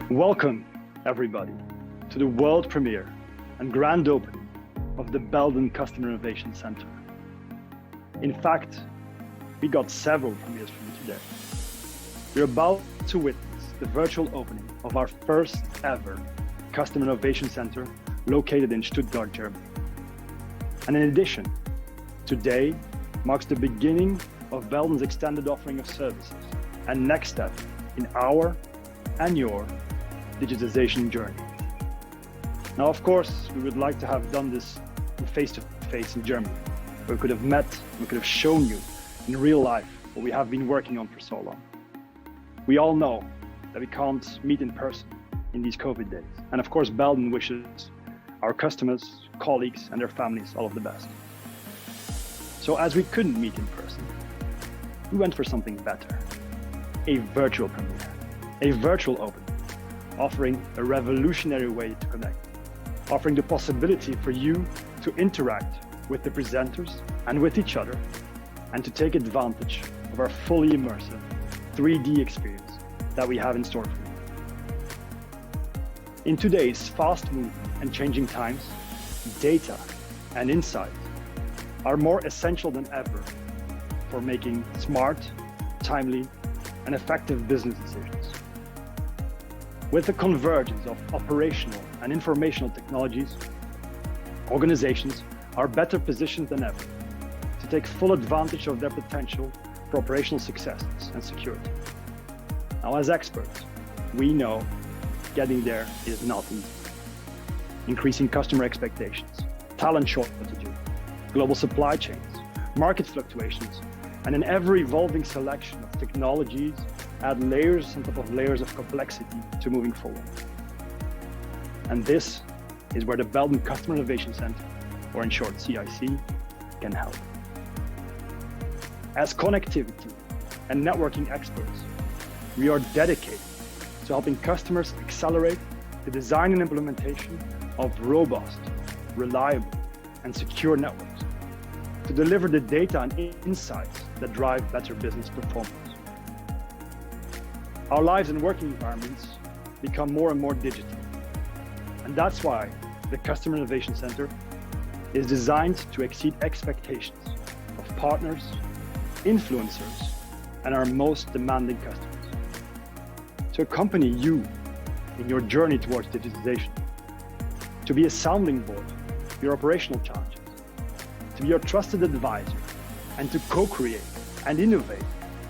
Welcome, everybody, to the world premiere and grand opening of the Belden Customer Innovation Center. In fact, we got several premieres from today. We're about to witness the virtual opening of our first ever Customer Innovation Center located in Stuttgart, Germany. And in addition, today marks the beginning of Belden's extended offering of services and next step in our and your digitization journey. Now, of course, we would like to have done this face-to-face in Germany, where we could have met, we could have shown you in real life what we have been working on for so long. We all know that we can't meet in person in these COVID days. And of course, Belden wishes our customers, colleagues, and their families all of the best. So as we couldn't meet in person, we went for something better. A virtual premiere, a virtual opening, offering a revolutionary way to connect, offering the possibility for you to interact with the presenters and with each other, and to take advantage of our fully immersive 3D experience that we have in store for you. In today's fast-moving and changing times, data and insight are more essential than ever for making smart, timely, and effective business decisions. With the convergence of operational and informational technologies, organizations are better positioned than ever to take full advantage of their potential for operational success and security. Now, as experts, we know getting there is not easy. Increasing customer expectations, talent shortages, global supply chains, market fluctuations, and an ever-evolving selection of technologies add layers on top of layers of complexity to moving forward. And this is where the Belden Customer Innovation Center, or in short CIC, can help. As connectivity and networking experts, we are dedicated to helping customers accelerate the design and implementation of robust, reliable, and secure networks to deliver the data and insights that drive better business performance. Our lives and working environments become more and more digital. And that's why the Customer Innovation Center is designed to exceed expectations of partners, influencers, and our most demanding customers. To accompany you in your journey towards digitization, to be a sounding board for your operational challenges, to be your trusted advisor, and to co-create and innovate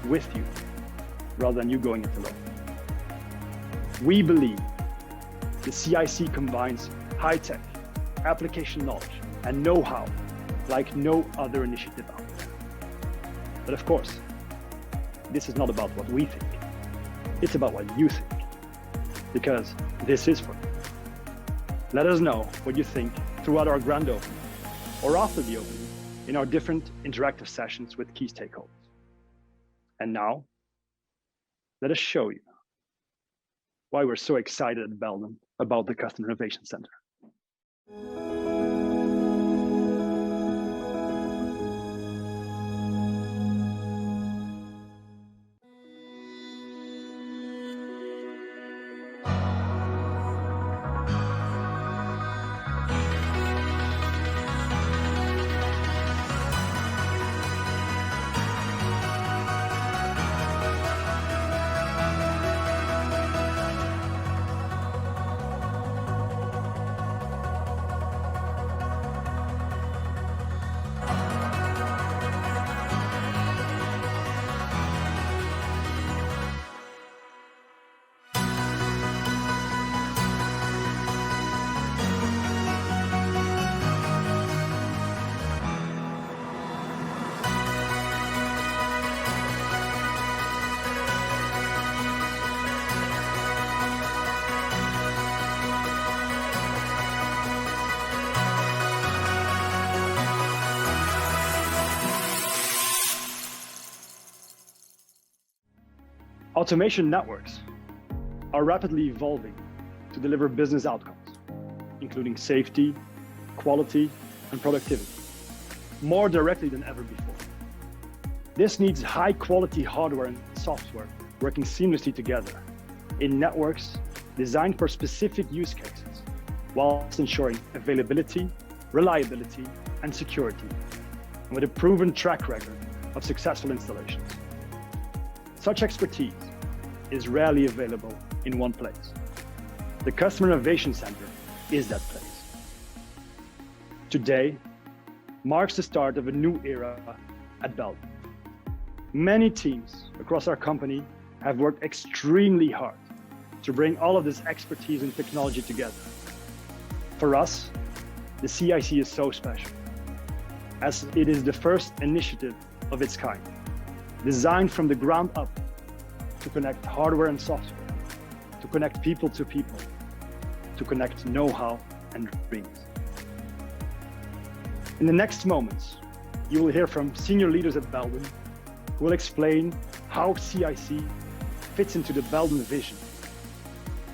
with you, rather than you going it alone. We believe the CIC combines high-tech, application knowledge, and know-how like no other initiative out there. But of course, this is not about what we think. It's about what you think, because this is for you. Let us know what you think throughout our grand opening or after the opening in our different interactive sessions with key stakeholders. And now, let us show you why we're so excited at Belden about the Customer Innovation Center. Automation networks are rapidly evolving to deliver business outcomes, including safety, quality, and productivity, more directly than ever before. This needs high-quality hardware and software working seamlessly together in networks designed for specific use cases, whilst ensuring availability, reliability, and security, and with a proven track record of successful installations. Such expertise is rarely available in one place. The Customer Innovation Center is that place. Today marks the start of a new era at Belden. Many teams across our company have worked extremely hard to bring all of this expertise and technology together. For us, the CIC is so special, as it is the first initiative of its kind, designed from the ground up to connect hardware and software, to connect people to people, to connect know-how and dreams. In the next moments, you will hear from senior leaders at Belden who will explain how CIC fits into the Belden vision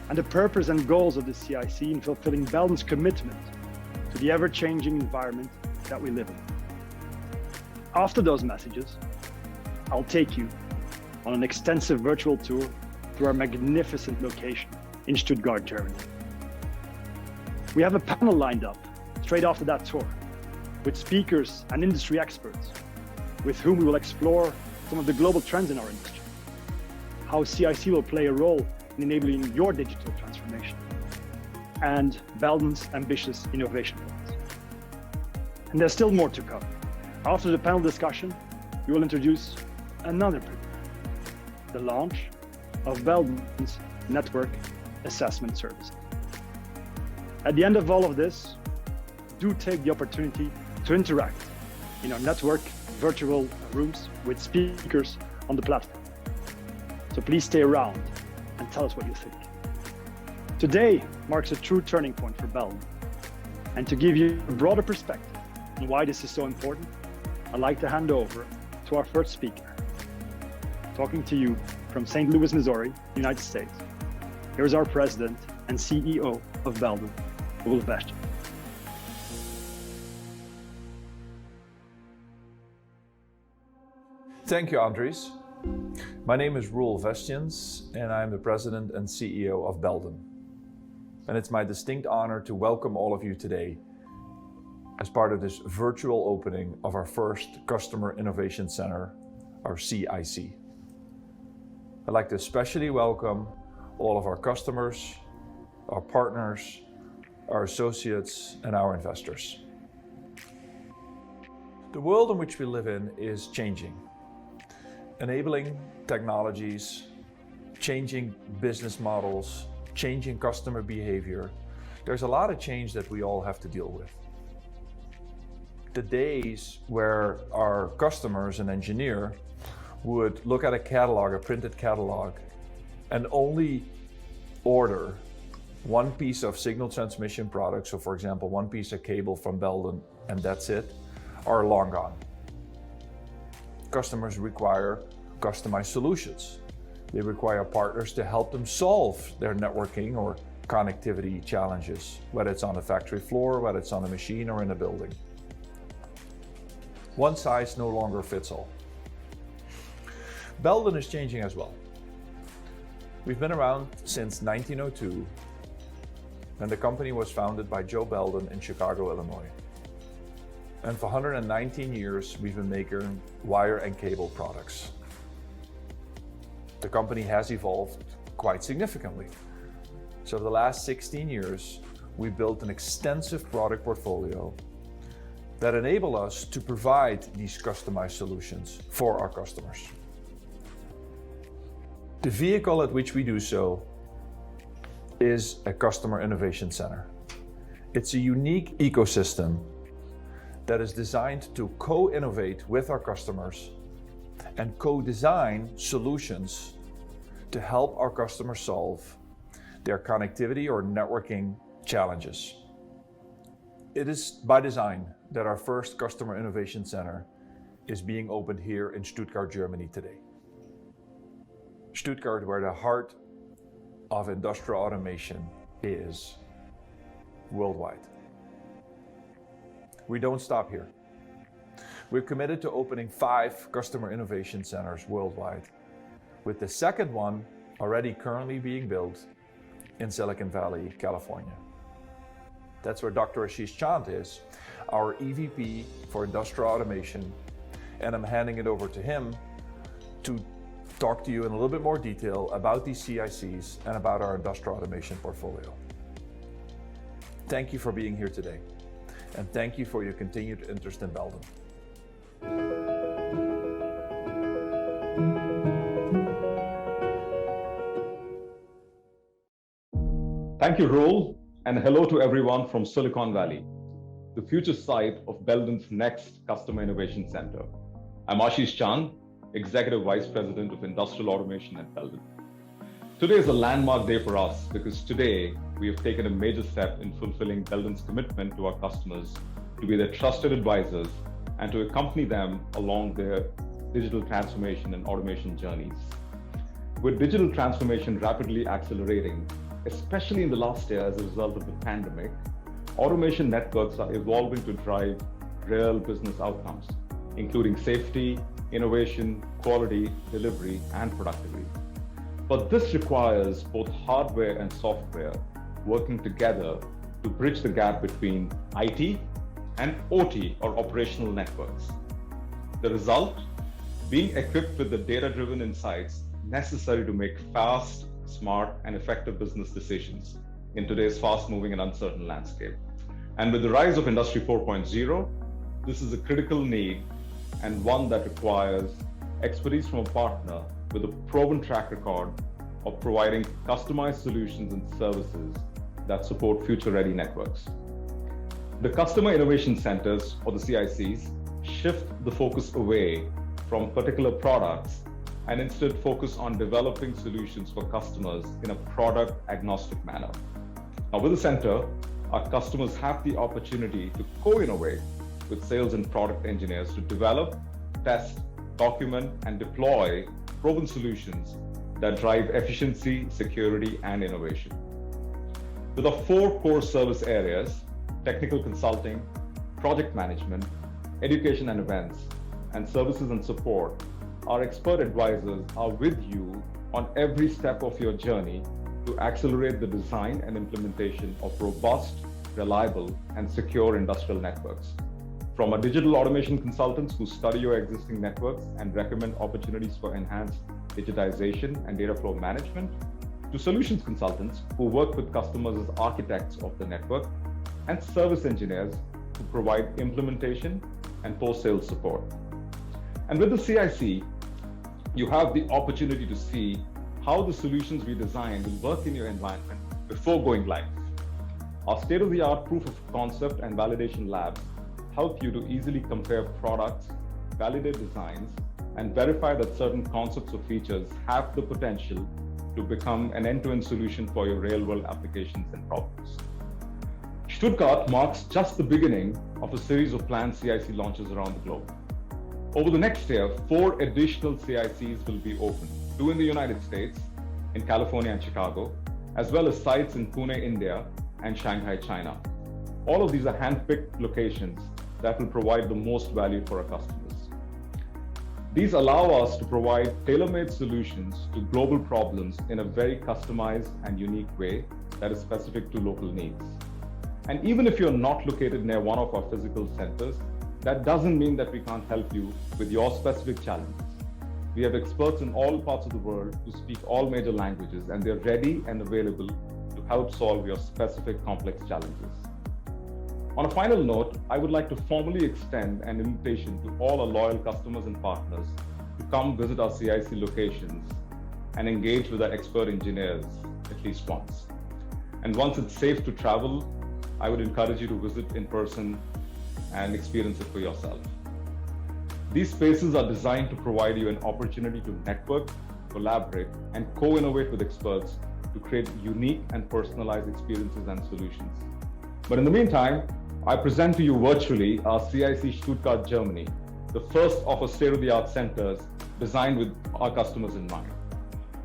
and the purpose and goals of the CIC in fulfilling Belden's commitment to the ever-changing environment that we live in. After those messages, I'll take you on an extensive virtual tour through our magnificent location in Stuttgart, Germany. We have a panel lined up straight after that tour with speakers and industry experts with whom we will explore some of the global trends in our industry, how CIC will play a role in enabling your digital transformation, and Belden's ambitious innovation plans. And there's still more to come. After the panel discussion, we will introduce another premiere, the launch of Belden's Network Assessment Services. At the end of all of this, do take the opportunity to interact in our network virtual rooms with speakers on the platform. So please stay around and tell us what you think. Today marks a true turning point for Belden. And to give you a broader perspective on why this is so important, I'd like to hand over to our first speaker. Talking to you from St. Louis, Missouri, United States. Here's our president and CEO of Belden, Roel Vestjens. Thank you, Andries. My name is Roel Vestjens, and I'm the President and CEO of Belden. And it's my distinct honor to welcome all of you today as part of this virtual opening of our first Customer Innovation Center, our CIC. I'd like to especially welcome all of our customers, our partners, our associates, and our investors. The world in which we live in is changing. Enabling technologies, changing business models, changing customer behavior. There's a lot of change that we all have to deal with. The days where our customers, an engineer, would look at a catalog, a printed catalog, and only order one piece of signal transmission product, so for example, one piece of cable from Belden, and that's it, are long gone. Customers require customized solutions. They require partners to help them solve their networking or connectivity challenges, whether it's on the factory floor, whether it's on a machine or in a building. One size no longer fits all. Belden is changing as well. We've been around since 1902, when the company was founded by Joe Belden in Chicago, Illinois. And for 119 years, we've been making wire and cable products. The company has evolved quite significantly. So over the last 16 years, we've built an extensive product portfolio that enable us to provide these customized solutions for our customers. The vehicle at which we do so is a Customer Innovation Center. It's a unique ecosystem that is designed to co-innovate with our customers and co-design solutions to help our customers solve their connectivity or networking challenges. It is by design that our first Customer Innovation Center is being opened here in Stuttgart, Germany today. Stuttgart, where the heart of industrial automation is worldwide. We don't stop here. We're committed to opening 5 Customer Innovation Centers worldwide, with the second one already currently being built in Silicon Valley, California. That's where Dr. Ashish Chand is, our EVP for Industrial Automation, and I'm handing it over to him to talk to you in a little bit more detail about these CICs and about our industrial automation portfolio. Thank you for being here today, and thank you for your continued interest in Belden. Thank you, Roel, and hello to everyone from Silicon Valley, the future site of Belden's next Customer Innovation Center. I'm Ashish Chand, Executive Vice President of Industrial Automation at Belden. Today is a landmark day for us because today we have taken a major step in fulfilling Belden's commitment to our customers to be their trusted advisors and to accompany them along their digital transformation and automation journeys. With digital transformation rapidly accelerating, especially in the last year as a result of the pandemic, automation networks are evolving to drive real business outcomes, including safety, innovation, quality, delivery, and productivity. But this requires both hardware and software working together to bridge the gap between IT and OT, or operational networks. The result, being equipped with the data-driven insights necessary to make fast, smart, and effective business decisions in today's fast-moving and uncertain landscape. And with the rise of Industry 4.0, this is a critical need and one that requires expertise from a partner with a proven track record of providing customized solutions and services that support future-ready networks. The Customer Innovation Centers, or the CICs, shift the focus away from particular products and instead focus on developing solutions for customers in a product-agnostic manner. Now, with the center, our customers have the opportunity to co-innovate with sales and product engineers to develop, test, document, and deploy proven solutions that drive efficiency, security, and innovation. With our 4 core service areas, technical consulting, project management, education and events, and services and support, our expert advisors are with you on every step of your journey to accelerate the design and implementation of robust, reliable, and secure industrial networks. From our digital automation consultants who study your existing networks and recommend opportunities for enhanced digitization and data flow management, to solutions consultants who work with customers as architects of the network, and service engineers who provide implementation and post-sales support. And with the CIC, you have the opportunity to see how the solutions we design will work in your environment before going live. Our state-of-the-art proof of concept and validation labs help you to easily compare products, validate designs, and verify that certain concepts or features have the potential to become an end-to-end solution for your real-world applications and problems. Stuttgart marks just the beginning of a series of planned CIC launches around the globe. Over the next year, 4 additional CICs will be opened, 2 in the United States, in California and Chicago, as well as sites in Pune, India, and Shanghai, China. All of these are hand-picked locations that will provide the most value for our customers. These allow us to provide tailor-made solutions to global problems in a very customized and unique way that is specific to local needs. And even if you're not located near one of our physical centers, that doesn't mean that we can't help you with your specific challenges. We have experts in all parts of the world who speak all major languages, and they're ready and available to help solve your specific complex challenges. On a final note, I would like to formally extend an invitation to all our loyal customers and partners to come visit our CIC locations and engage with our expert engineers at least once. And once it's safe to travel, I would encourage you to visit in person and experience it for yourself. These spaces are designed to provide you an opportunity to network, collaborate, and co-innovate with experts to create unique and personalized experiences and solutions. But in the meantime, I present to you virtually our CIC Stuttgart, Germany, the first of our state-of-the-art centers designed with our customers in mind.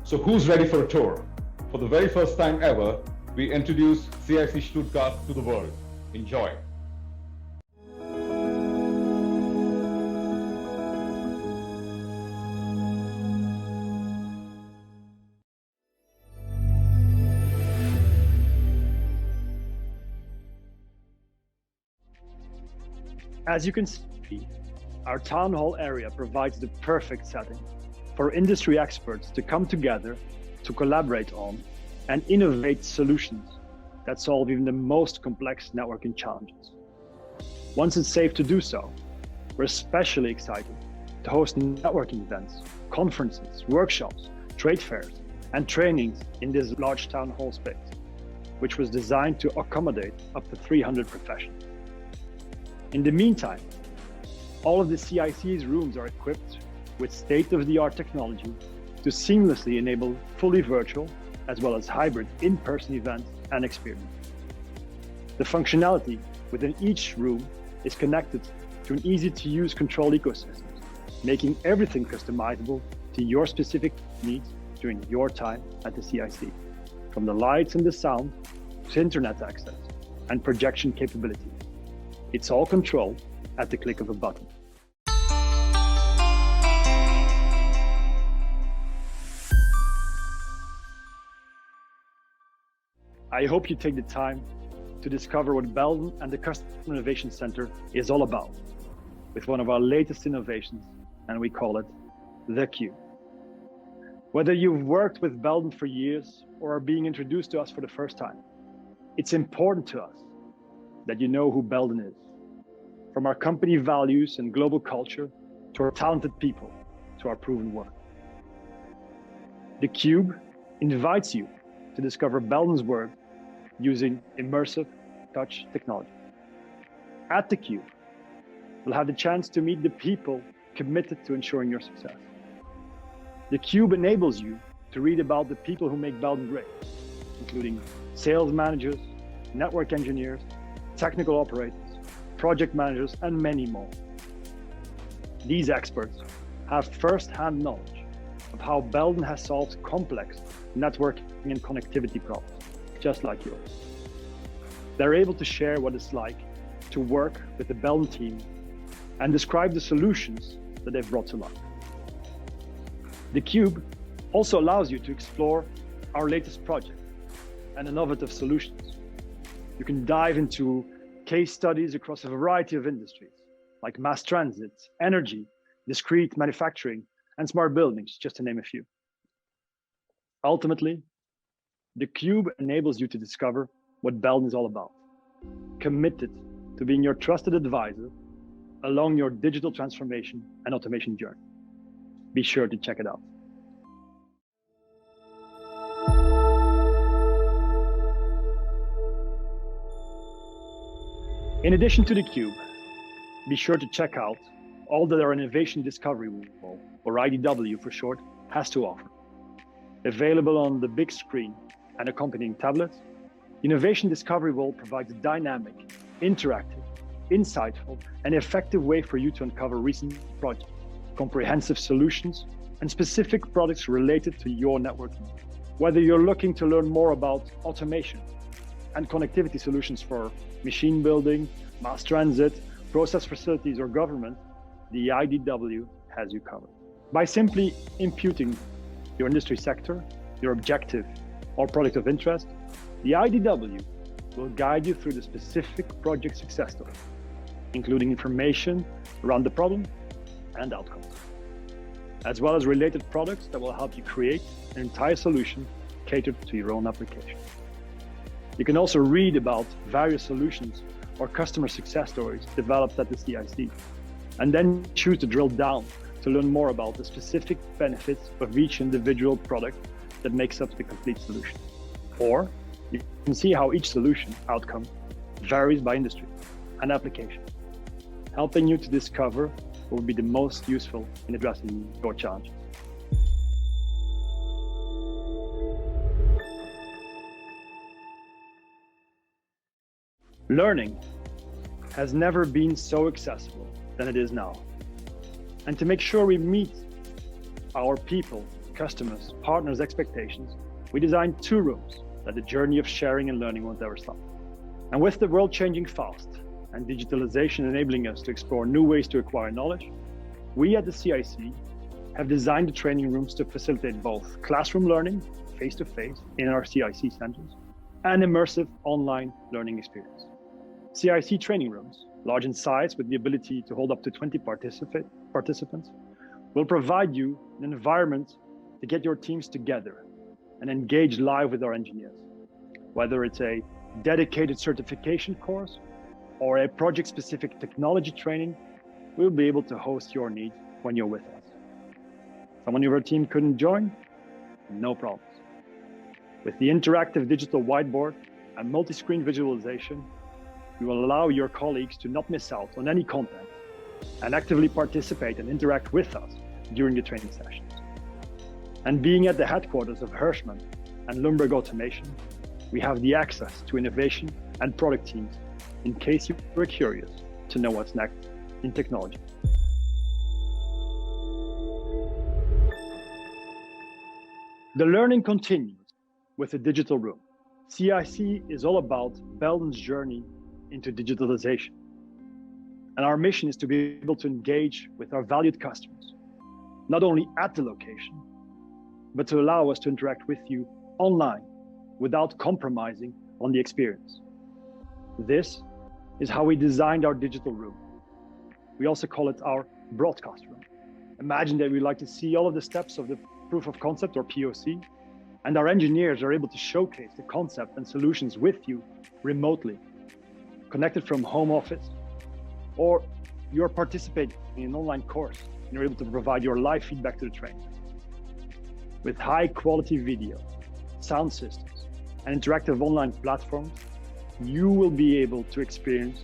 So who's ready for a tour? For the very first time ever, we introduce CIC Stuttgart to the world. Enjoy. As you can see, our town hall area provides the perfect setting for industry experts to come together to collaborate on and innovate solutions that solve even the most complex networking challenges. Once it's safe to do so, we're especially excited to host networking events, conferences, workshops, trade fairs, and trainings in this large town hall space, which was designed to accommodate up to 300 professionals. In the meantime, all of the CIC's rooms are equipped with state-of-the-art technology to seamlessly enable fully virtual as well as hybrid in-person events and experiences. The functionality within each room is connected to an easy-to-use control ecosystem, making everything customizable to your specific needs during your time at the CIC, from the lights and the sound to internet access and projection capability. It's all controlled at the click of a button. I hope you take the time to discover what Belden and the Customer Innovation Center is all about with one of our latest innovations, and we call it the Cube. Whether you've worked with Belden for years or are being introduced to us for the first time, it's important to us that you know who Belden is. From our company values and global culture to our talented people to our proven work. The Cube invites you to discover Belden's work using immersive touch technology. At the Cube, you'll have the chance to meet the people committed to ensuring your success. The Cube enables you to read about the people who make Belden great, including sales managers, network engineers, technical operators, project managers, and many more. These experts have first-hand knowledge of how Belden has solved complex networking and connectivity problems, just like yours. They're able to share what it's like to work with the Belden team and describe the solutions that they've brought to life. The Cube also allows you to explore our latest project and innovative solutions. You can dive into case studies across a variety of industries, like mass transit, energy, discrete manufacturing, and smart buildings, just to name a few. Ultimately, the Cube enables you to discover what Belden is all about, committed to being your trusted advisor along your digital transformation and automation journey. Be sure to check it out. In addition to the Cube, be sure to check out all that our Innovation Discovery Wall, or IDW for short, has to offer. Available on the big screen and accompanying tablets, Innovation Discovery Wall provides a dynamic, interactive, insightful, and effective way for you to uncover recent projects, comprehensive solutions, and specific products related to your networking. Whether you're looking to learn more about automation and connectivity solutions for machine building, mass transit, process facilities, or government, the IDW has you covered. By simply imputing your industry sector, your objective, or product of interest, the IDW will guide you through the specific project success story, including information around the problem and outcomes, as well as related products that will help you create an entire solution catered to your own application. You can also read about various solutions or customer success stories developed at the CIC, and then choose to drill down to learn more about the specific benefits of each individual product that makes up the complete solution. Or you can see how each solution outcome varies by industry and application, helping you to discover what will be the most useful in addressing your challenges. Learning has never been so accessible than it is now. And to make sure we meet our people, customers, partners' expectations, we designed 2 rooms that the journey of sharing and learning won't ever stop. And with the world changing fast and digitalization enabling us to explore new ways to acquire knowledge, we at the CIC have designed the training rooms to facilitate both classroom learning, face-to-face in our CIC centers, and immersive online learning experience. CIC training rooms, large in size with the ability to hold up to 20 participants, will provide you an environment to get your teams together and engage live with our engineers. Whether it's a dedicated certification course or a project-specific technology training, we'll be able to host your needs when you're with us. Someone of your team couldn't join? No problems. With the interactive digital whiteboard and multi-screen visualization, we will allow your colleagues to not miss out on any content and actively participate and interact with us during the training sessions. And being at the headquarters of Hirschman and Lumberg Automation, we have the access to innovation and product teams in case you were curious to know what's next in technology. The learning continues with the digital room. CIC is all about Belden's journey into digitalization. And our mission is to be able to engage with our valued customers, not only at the location, but to allow us to interact with you online without compromising on the experience. This is how we designed our digital room. We also call it our broadcast room. Imagine that we like to see all of the steps of the proof of concept or POC, and our engineers are able to showcase the concept and solutions with you remotely, connected from home office, or you're participating in an online course and you're able to provide your live feedback to the trainer. With high quality video, sound systems, and interactive online platforms, you will be able to experience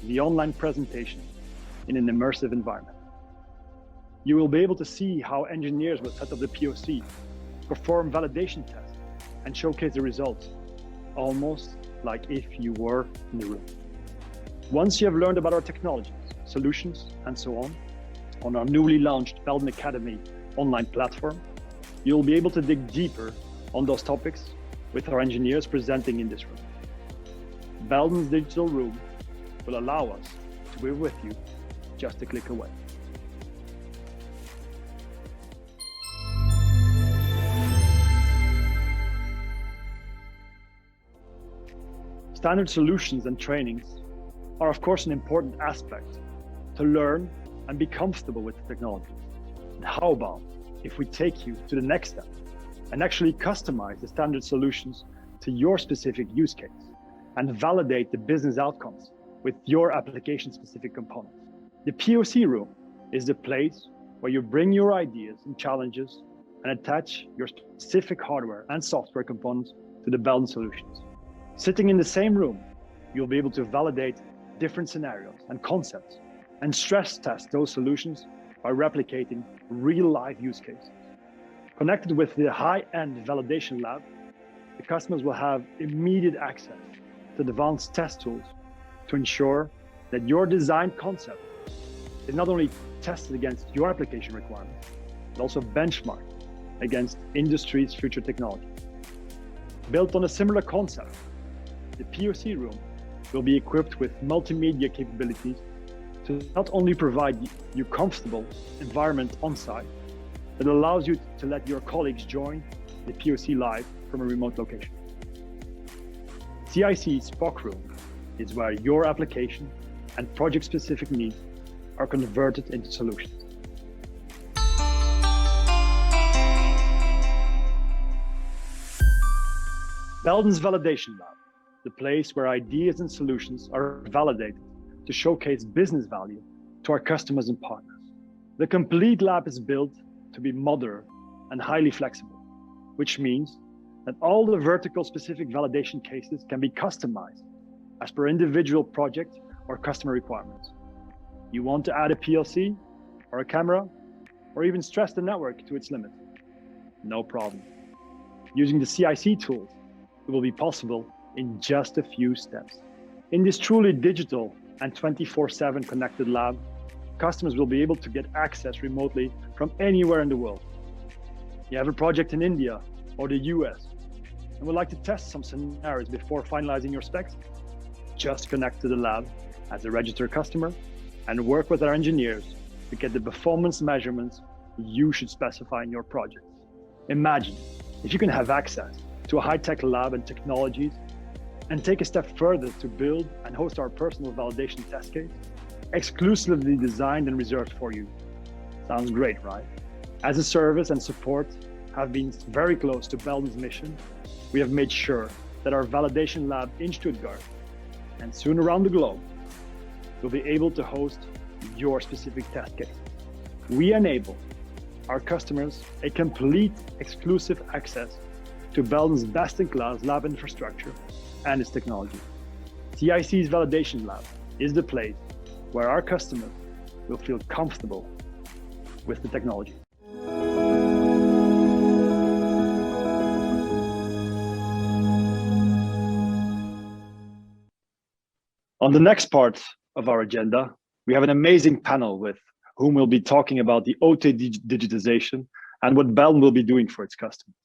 the online presentation in an immersive environment. You will be able to see how engineers will set up the POC, perform validation tests, and showcase the results, almost like if you were in the room. Once you have learned about our technologies, solutions, and so on our newly launched Belden Academy online platform, you'll be able to dig deeper on those topics with our engineers presenting in this room. Belden's digital room will allow us to be with you just a click away. Standard solutions and trainings are of course an important aspect to learn and be comfortable with the technology. And how about if we take you to the next step and actually customize the standard solutions to your specific use case and validate the business outcomes with your application-specific components? The POC room is the place where you bring your ideas and challenges and attach your specific hardware and software components to the Belden solutions. Sitting in the same room, you'll be able to validate different scenarios and concepts and stress test those solutions by replicating real life use cases. Connected with the high-end validation lab, the customers will have immediate access to advanced test tools to ensure that your design concept is not only tested against your application requirements, but also benchmarked against industry's future technology. Built on a similar concept, the POC room will be equipped with multimedia capabilities to not only provide you comfortable environment on site, but allows you to let your colleagues join the POC live from a remote location. CIC's POC Room is where your application and project-specific needs are converted into solutions. Belden's Validation Lab, the place where ideas and solutions are validated to showcase business value to our customers and partners. The complete lab is built to be modular and highly flexible, which means that all the vertical specific validation cases can be customized as per individual project or customer requirements. You want to add a PLC or a camera, or even stress the network to its limit? No problem. Using the CIC tools, it will be possible in just a few steps. In this truly digital and 24/7 connected lab, customers will be able to get access remotely from anywhere in the world. You have a project in India or the US and would like to test some scenarios before finalizing your specs? Just connect to the lab as a registered customer and work with our engineers to get the performance measurements you should specify in your projects. Imagine if you can have access to a high-tech lab and technologies and take a step further to build and host our personal validation test case, exclusively designed and reserved for you. Sounds great, right? As a service and support have been very close to Belden's mission, we have made sure that our validation lab in Stuttgart and soon around the globe will be able to host your specific test case. We enable our customers a complete exclusive access to Belden's best-in-class lab infrastructure and its technology. CIC's validation lab is the place where our customers will feel comfortable with the technology. On the next part of our agenda, we have an amazing panel with whom we'll be talking about the OT digitization and what Belden will be doing for its customers.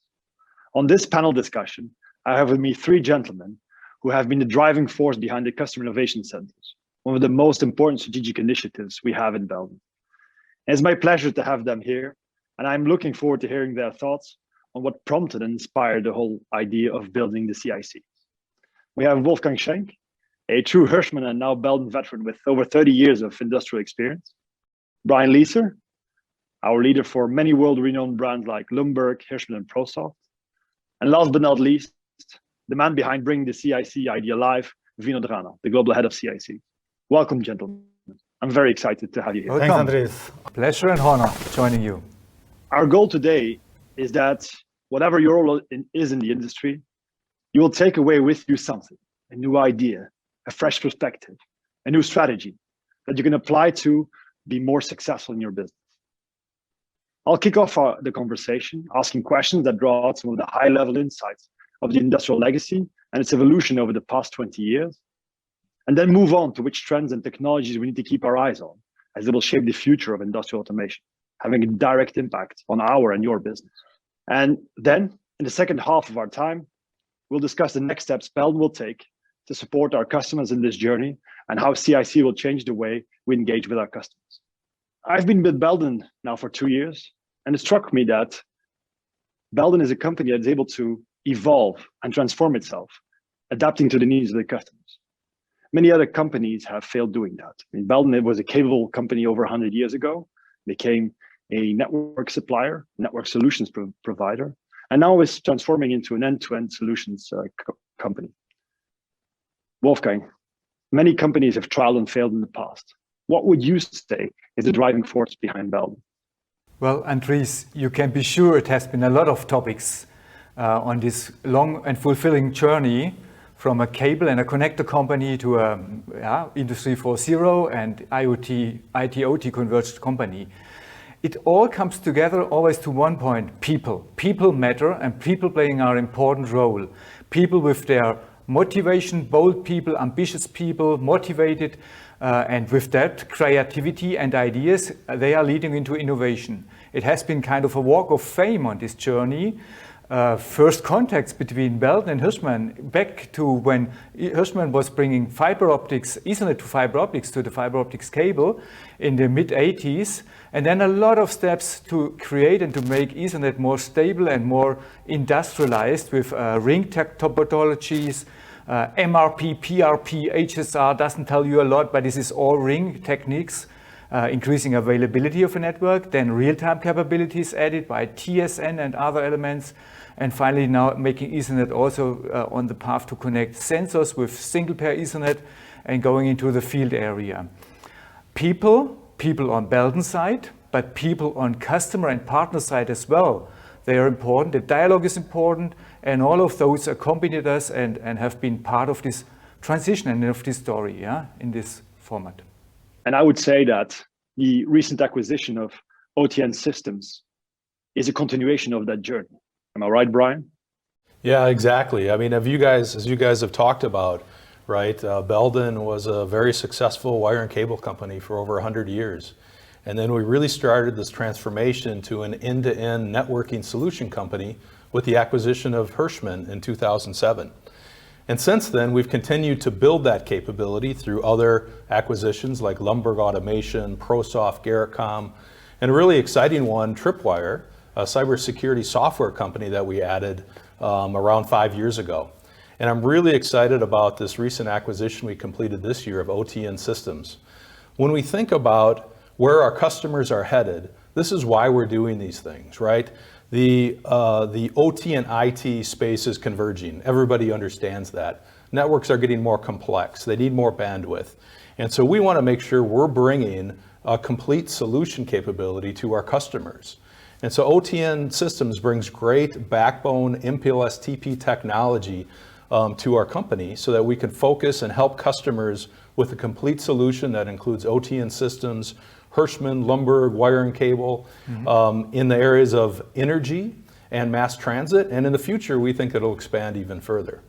On this panel discussion, I have with me three gentlemen who have been the driving force behind the Customer Innovation Centers, one of the most important strategic initiatives we have in Belden. It's my pleasure to have them here, and I'm looking forward to hearing their thoughts on what prompted and inspired the whole idea of building the CIC. We have Wolfgang Schenk, a true Hirschman and now Belden veteran with over 30 years of industrial experience. Brian Leeser, our leader for many world-renowned brands like Lumberg, Hirschman, and ProSoft. And last but not least, the man behind bringing the CIC idea live, Vino Drano, the global head of CIC. Welcome, gentlemen. I'm very excited to have you here. Welcome. Thanks, Andres. Pleasure and honor joining you. Our goal today is that whatever your role is in the industry, you will take away with you something, a new idea, a fresh perspective, a new strategy that you can apply to be more successful in your business. I'll kick off the conversation asking questions that draw out some of the high-level insights of the industrial legacy and its evolution over the past 20 years, and then move on to which trends and technologies we need to keep our eyes on, as they will shape the future of industrial automation, having a direct impact on our and your business. And then, in the second half of our time, we'll discuss the next steps Belden will take to support our customers in this journey and how CIC will change the way we engage with our customers. I've been with Belden now for 2 years, and it struck me that Belden is a company that's able to evolve and transform itself, adapting to the needs of the customers. Many other companies have failed doing that. I mean, Belden was a capable company over 100 years ago, became a network supplier, network solutions provider, and now is transforming into an end-to-end solutions company. Wolfgang, many companies have trialed and failed in the past. What would you say is the driving force behind Belden? Well, Andres, you can be sure it has been a lot of topics on this long and fulfilling journey from a cable and a connector company to a Industry 4.0 and IoT, IT/OT converged company. It all comes together always to one point: people. People matter, and people playing an important role. People with their motivation, bold people, ambitious people, motivated, and with that, creativity and ideas, they are leading into innovation. It has been kind of a walk of fame on this journey. First contacts between Belden and Hirschman back to when Hirschman was bringing fiber optics, Ethernet to fiber optics, to the fiber optics cable in the mid-80s, and then a lot of steps to create and to make Ethernet more stable and more industrialized with ring topologies, MRP, PRP, HSR doesn't tell you a lot, but this is all ring techniques, increasing availability of a network, then real-time capabilities added by TSN and other elements, and finally now making Ethernet also on the path to connect sensors with single-pair Ethernet and going into the field area. People on Belden side, but people on customer and partner side as well. They are important, the dialogue is important, and all of those accompanied us and have been part of this transition and of this story, in this format. And I would say that the recent acquisition of OTN Systems is a continuation of that journey. Am I right, Brian? Yeah, exactly. I mean, as you guys have talked about, right, Belden was a very successful wire and cable company for over 100 years. And then we really started this transformation to an end-to-end networking solution company with the acquisition of Hirschman in 2007. And since then, we've continued to build that capability through other acquisitions like Lumberg Automation, ProSoft, Garrettcom, and a really exciting one, Tripwire, a cybersecurity software company that we added around 5 years ago. And I'm really excited about this recent acquisition we completed this year of OTN Systems. When we think about where our customers are headed, this is why we're doing these things, right? The OT and IT space is converging. Everybody understands that. Networks are getting more complex. They need more bandwidth. And so we want to make sure we're bringing a complete solution capability to our customers. And so OTN Systems brings great backbone MPLS TP technology to our company so that we can focus and help customers with a complete solution that includes OTN Systems, Hirschman, Lumberg, wire and cable, in the areas of energy and mass transit. And in the future, we think it'll expand even further.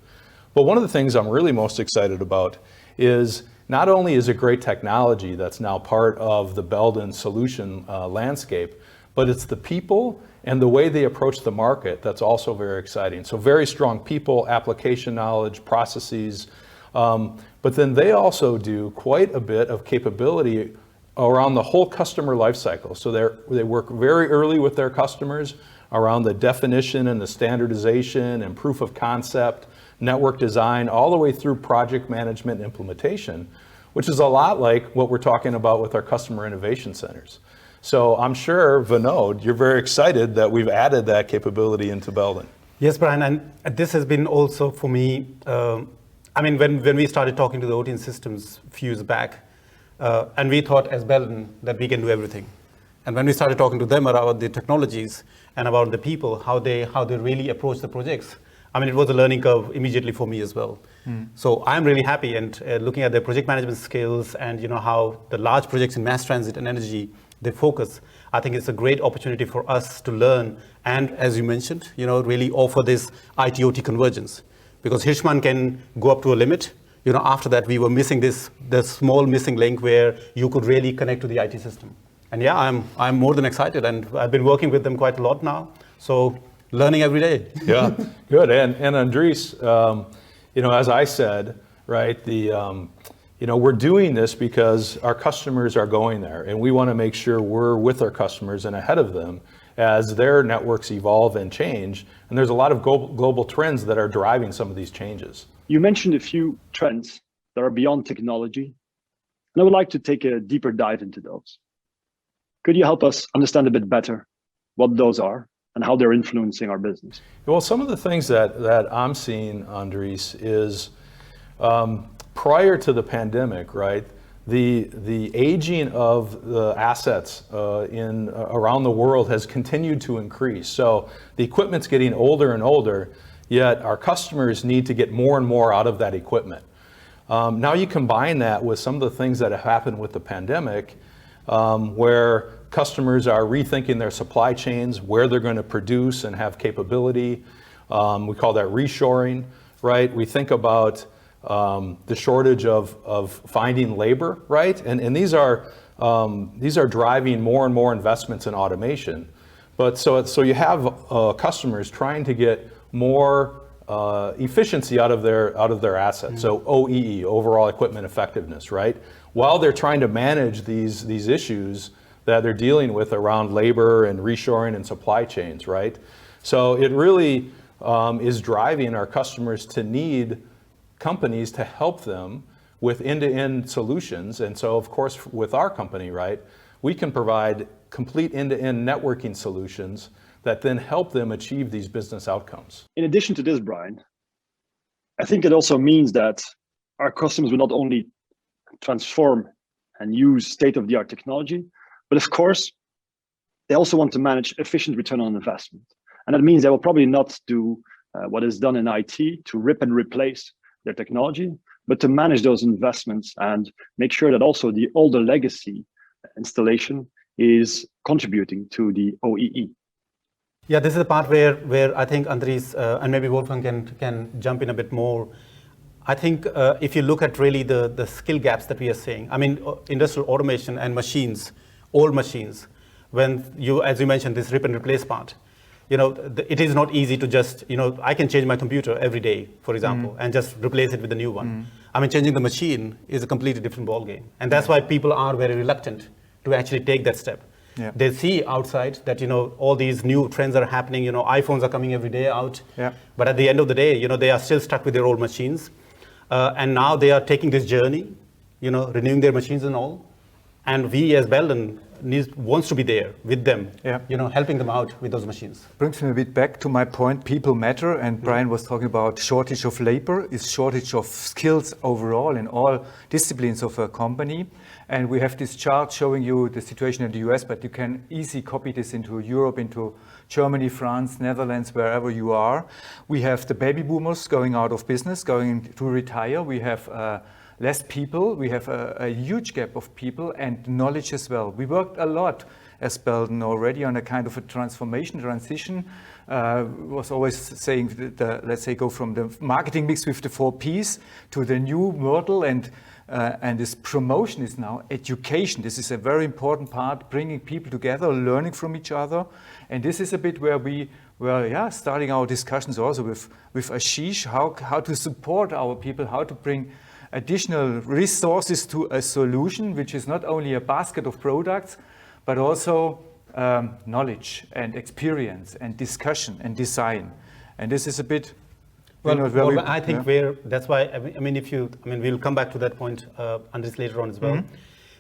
But one of the things I'm really most excited about is not only is it great technology that's now part of the Belden solution landscape, but it's the people and the way they approach the market that's also very exciting. So very strong people, application knowledge, processes, but then they also do quite a bit of capability around the whole customer lifecycle. So they work very early with their customers around the definition and the standardization and proof of concept, network design, all the way through project management and implementation, which is a lot like what we're talking about with our customer innovation centers. So I'm sure, Vinod, you're very excited that we've added that capability into Belden. Yes, Brian, and this has been also for me, when we started talking to the OTN Systems a few years back, and we thought as Belden that we can do everything. And when we started talking to them about the technologies and about the people, how they really approach the projects, it was a learning curve immediately for me as well. So I'm really happy, and looking at their project management skills and how the large projects in mass transit and energy, they focus. I think it's a great opportunity for us to learn and, as you mentioned, really offer this IT-OT convergence. Because Hirschman can go up to a limit. After that, we were missing the small missing link where you could really connect to the IT system. And yeah, I'm more than excited, and I've been working with them quite a lot now. So learning every day. Yeah, good. And Andres, as I said, right, we're doing this because our customers are going there, and we want to make sure we're with our customers and ahead of them as their networks evolve and change. And there's a lot of global trends that are driving some of these changes. You mentioned a few trends that are beyond technology, and I would like to take a deeper dive into those. Could you help us understand a bit better what those are and how they're influencing our business? Well, some of the things that I'm seeing, Andres, is prior to the pandemic, right, the aging of the assets around the world has continued to increase. So the equipment's getting older and older, yet our customers need to get more and more out of that equipment. Now you combine that with some of the things that have happened with the pandemic, where customers are rethinking their supply chains, where they're going to produce and have capability. We call that reshoring, right? We think about the shortage of finding labor, right? And these are driving more and more investments in automation. But so you have customers trying to get more efficiency out of their assets. So OEE, overall equipment effectiveness, right? While they're trying to manage these issues that they're dealing with around labor and reshoring and supply chains, right? So it really is driving our customers to need companies to help them with end-to-end solutions. And so, of course, with our company, right, we can provide complete end-to-end networking solutions that then help them achieve these business outcomes. In addition to this, Brian, I think it also means that our customers will not only transform and use state-of-the-art technology, but of course, they also want to manage efficient return on investment. And that means they will probably not do what is done in IT to rip and replace their technology, but to manage those investments and make sure that also the older legacy installation is contributing to the OEE. Yeah, this is the part where I think Andres and maybe Wolfgang can jump in a bit more. I think if you look at really the skill gaps that we are seeing, industrial automation and machines, old machines, when as you mentioned, this rip and replace part, it is not easy to just, I can change my computer every day, for example, and just replace it with a new one. Changing the machine is a completely different ballgame. And that's why people are very reluctant to actually take that step. Yeah. They see outside that, all these new trends are happening, iPhones are coming every day out. Yeah. But at the end of the day, they are still stuck with their old machines. And now they are taking this journey, renewing their machines and all. And we as Belden wants to be there with them, Yeah. helping them out with those machines. Brings me a bit back to my point, people matter, and Brian was talking about shortage of labor, is shortage of skills overall in all disciplines of a company. And we have this chart showing you the situation in the US, but you can easily copy this into Europe, into Germany, France, Netherlands, wherever you are. We have the baby boomers going out of business, going to retire. We have less people, we have a huge gap of people and knowledge as well. We worked a lot as Belden already on a kind of a transformation, transition. Was always saying, let's say, go from the marketing mix with the 4 Ps to the new model, and this promotion is now education. This is a very important part, bringing people together, learning from each other. And this is a bit where we were starting our discussions also with Ashish, how to support our people, how to bring additional resources to a solution, which is not only a basket of products, but also knowledge and experience and discussion and design. And this is a bit. I think that's why, we'll come back to that point, Andres, later on as well. Mm-hmm.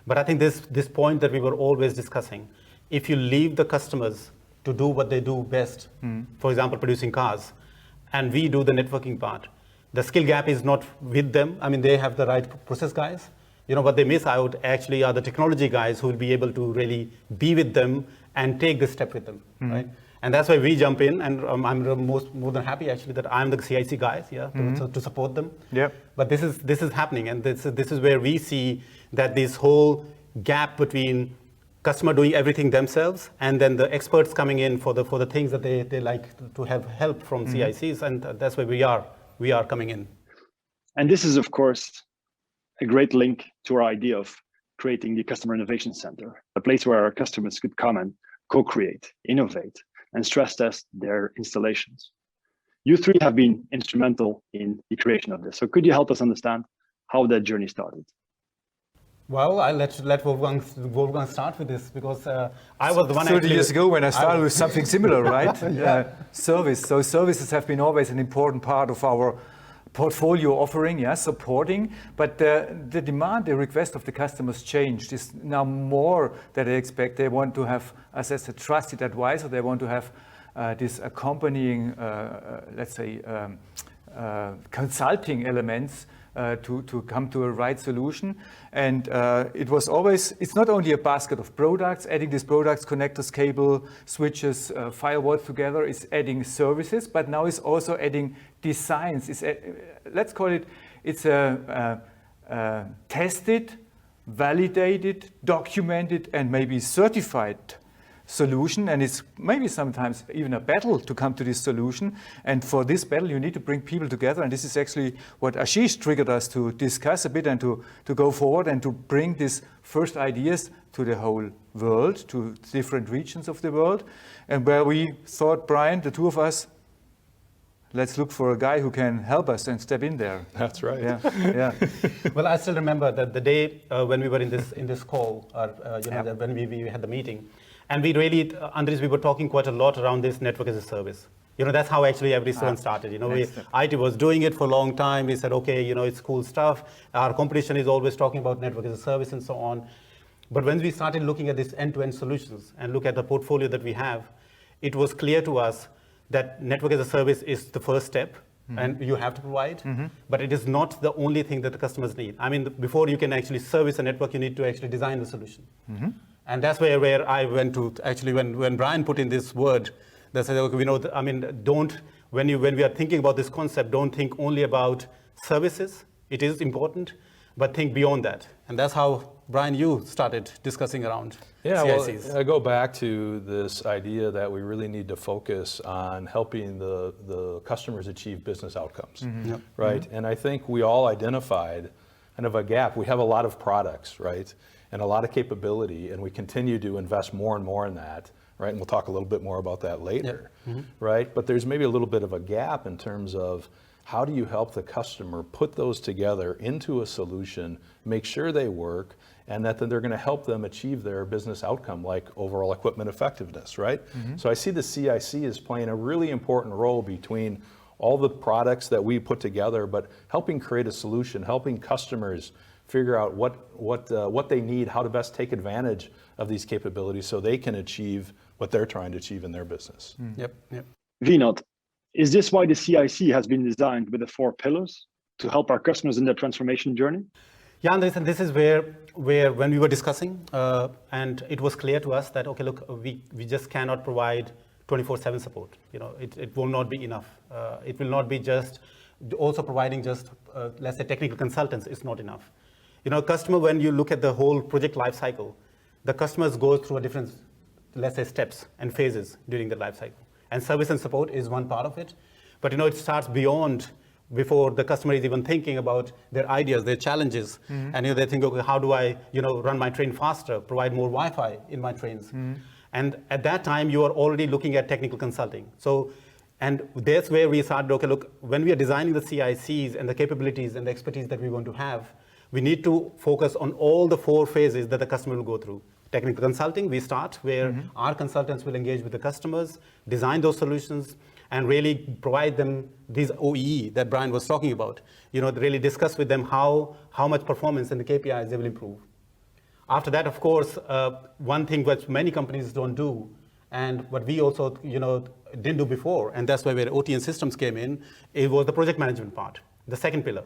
But I think this point that we were always discussing, if you leave the customers to do what they do best, for example, producing cars, and we do the networking part, the skill gap is not with them. They have the right process guys. What they miss out actually are the technology guys who will be able to really be with them and take this step with them, right? And that's why we jump in, and I'm more than happy actually that I'm the CIC guys, to support them. Yeah. But this is happening, and this is where we see that this whole gap between customer doing everything themselves and then the experts coming in for the things that they like to have help from CICs, and that's where we are coming in. And this is, of course, a great link to our idea of creating the Customer Innovation Center, a place where our customers could come and co-create, innovate, and stress test their installations. You 3 have been instrumental in the creation of this. So could you help us understand how that journey started? Well, I'll let Wolfgang start with this, because I was the one 30 years ago when I started with something similar, right? Service. So services have been always an important part of our portfolio offering, supporting. But the demand, the request of the customers changed. It's now more that they expect. They want to have us as a trusted advisor. They want to have this accompanying, consulting elements to come to a right solution. And it was always, it's not only a basket of products, adding these products, connectors, cable, switches, firewalls together, is adding services, but now it's also adding designs. Let's call it, it's a tested, validated, documented, and maybe certified solution, and it's maybe sometimes even a battle to come to this solution. And for this battle, you need to bring people together, and this is actually what Ashish triggered us to discuss a bit and to go forward and to bring these first ideas to the whole world, to different regions of the world, and where we thought, Brian, the 2 of us, let's look for a guy who can help us and step in there. That's right. Yeah. Well, I still remember that the day when we were in this call, when we had the meeting. And we really, Andres, we were talking quite a lot around this network as a service. That's how actually everyone started. IT was doing it for a long time. We said, okay, it's cool stuff. Our competition is always talking about network as a service and so on. But when we started looking at these end-to-end solutions and look at the portfolio that we have, it was clear to us that network as a service is the first step, and you have to provide, but it is not the only thing that the customers need. Before you can actually service a network, you need to actually design the solution. And that's where I went to, actually, when Brian put in this word, that said, okay, when we are thinking about this concept, don't think only about services. It is important, but think beyond that. And that's how, Brian, you started discussing around CICs. Well, I go back to this idea that we really need to focus on helping the customers achieve business outcomes, right? And I think we all identified kind of a gap. We have a lot of products, right? And a lot of capability, and we continue to invest more and more in that, right? And we'll talk a little bit more about that later, right? But there's maybe a little bit of a gap in terms of how do you help the customer put those together into a solution, make sure they work, and that then they're going to help them achieve their business outcome, like overall equipment effectiveness, right? So I see the CIC as playing a really important role between all the products that we put together, but helping create a solution, helping customers figure out what they need, how to best take advantage of these capabilities so they can achieve what they're trying to achieve in their business. Yep. Vinod, is this why the CIC has been designed with the 4 pillars to help our customers in their transformation journey? Yeah, Andres, and this is where when we were discussing, and it was clear to us that, okay, look, we just cannot provide 24/7 support. You know, it will not be enough. It will not be just also providing just, let's say, technical consultants is not enough. You know, customer, when you look at the whole project life cycle, the customers go through a different, let's say, steps and phases during the life cycle. And service and support is one part of it. But, you know, it starts beyond, before the customer is even thinking about their ideas, their challenges. And, you know, they think, okay, how do I, you know, run my train faster, provide more Wi-Fi in my trains? And at that time, you are already looking at technical consulting. So, and that's where we started, okay, look, when we are designing the CICs and the capabilities and the expertise that we want to have, we need to focus on all the 4 phases that the customer will go through. Technical consulting, we start where our consultants will engage with the customers, design those solutions, and really provide them these OEE that Brian was talking about. You know, really discuss with them how much performance and the KPIs they will improve. After that, of course, one thing which many companies don't do, and what we also, you know, didn't do before, and that's where OTN Systems came in, it was the project management part, the second pillar.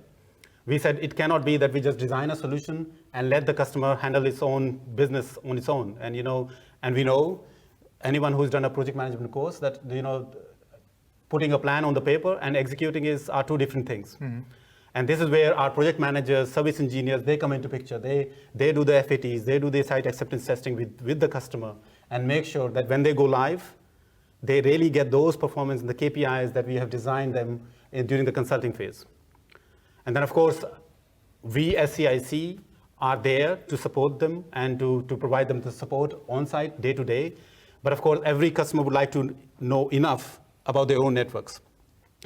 We said it cannot be that we just design a solution and let the customer handle its own business on its own. And, you know, and we know, anyone who's done a project management course, that, you know, putting a plan on the paper and executing are 2 different things. And this is where our project managers, service engineers, they come into picture. They do the FATs, they do the site acceptance testing with the customer and make sure that when they go live, they really get those performance and the KPIs that we have designed them during the consulting phase. And then, of course, we as CIC are there to support them and to provide them the support on-site, day to day. But of course, every customer would like to know enough about their own networks.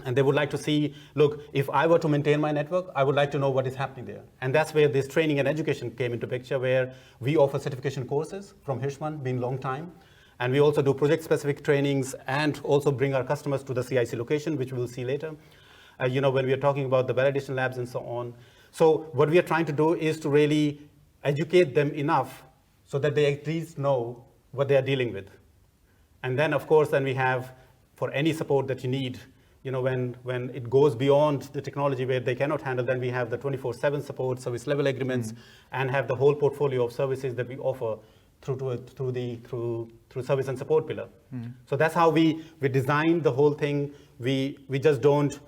And they would like to see, look, if I were to maintain my network, I would like to know what is happening there. And that's where this training and education came into picture, where we offer certification courses from Hirschman, been a long time. And we also do project-specific trainings and also bring our customers to the CIC location, which we will see later. You know, when we are talking about the validation labs and so on. So what we are trying to do is to really educate them enough so that they at least know what they are dealing with. And then, of course, then we have, for any support that you need, you know, when it goes beyond the technology where they cannot handle, then we have the 24/7 support, service level agreements, and have the whole portfolio of services that we offer through service and support pillar. So that's how we design the whole thing. We just don't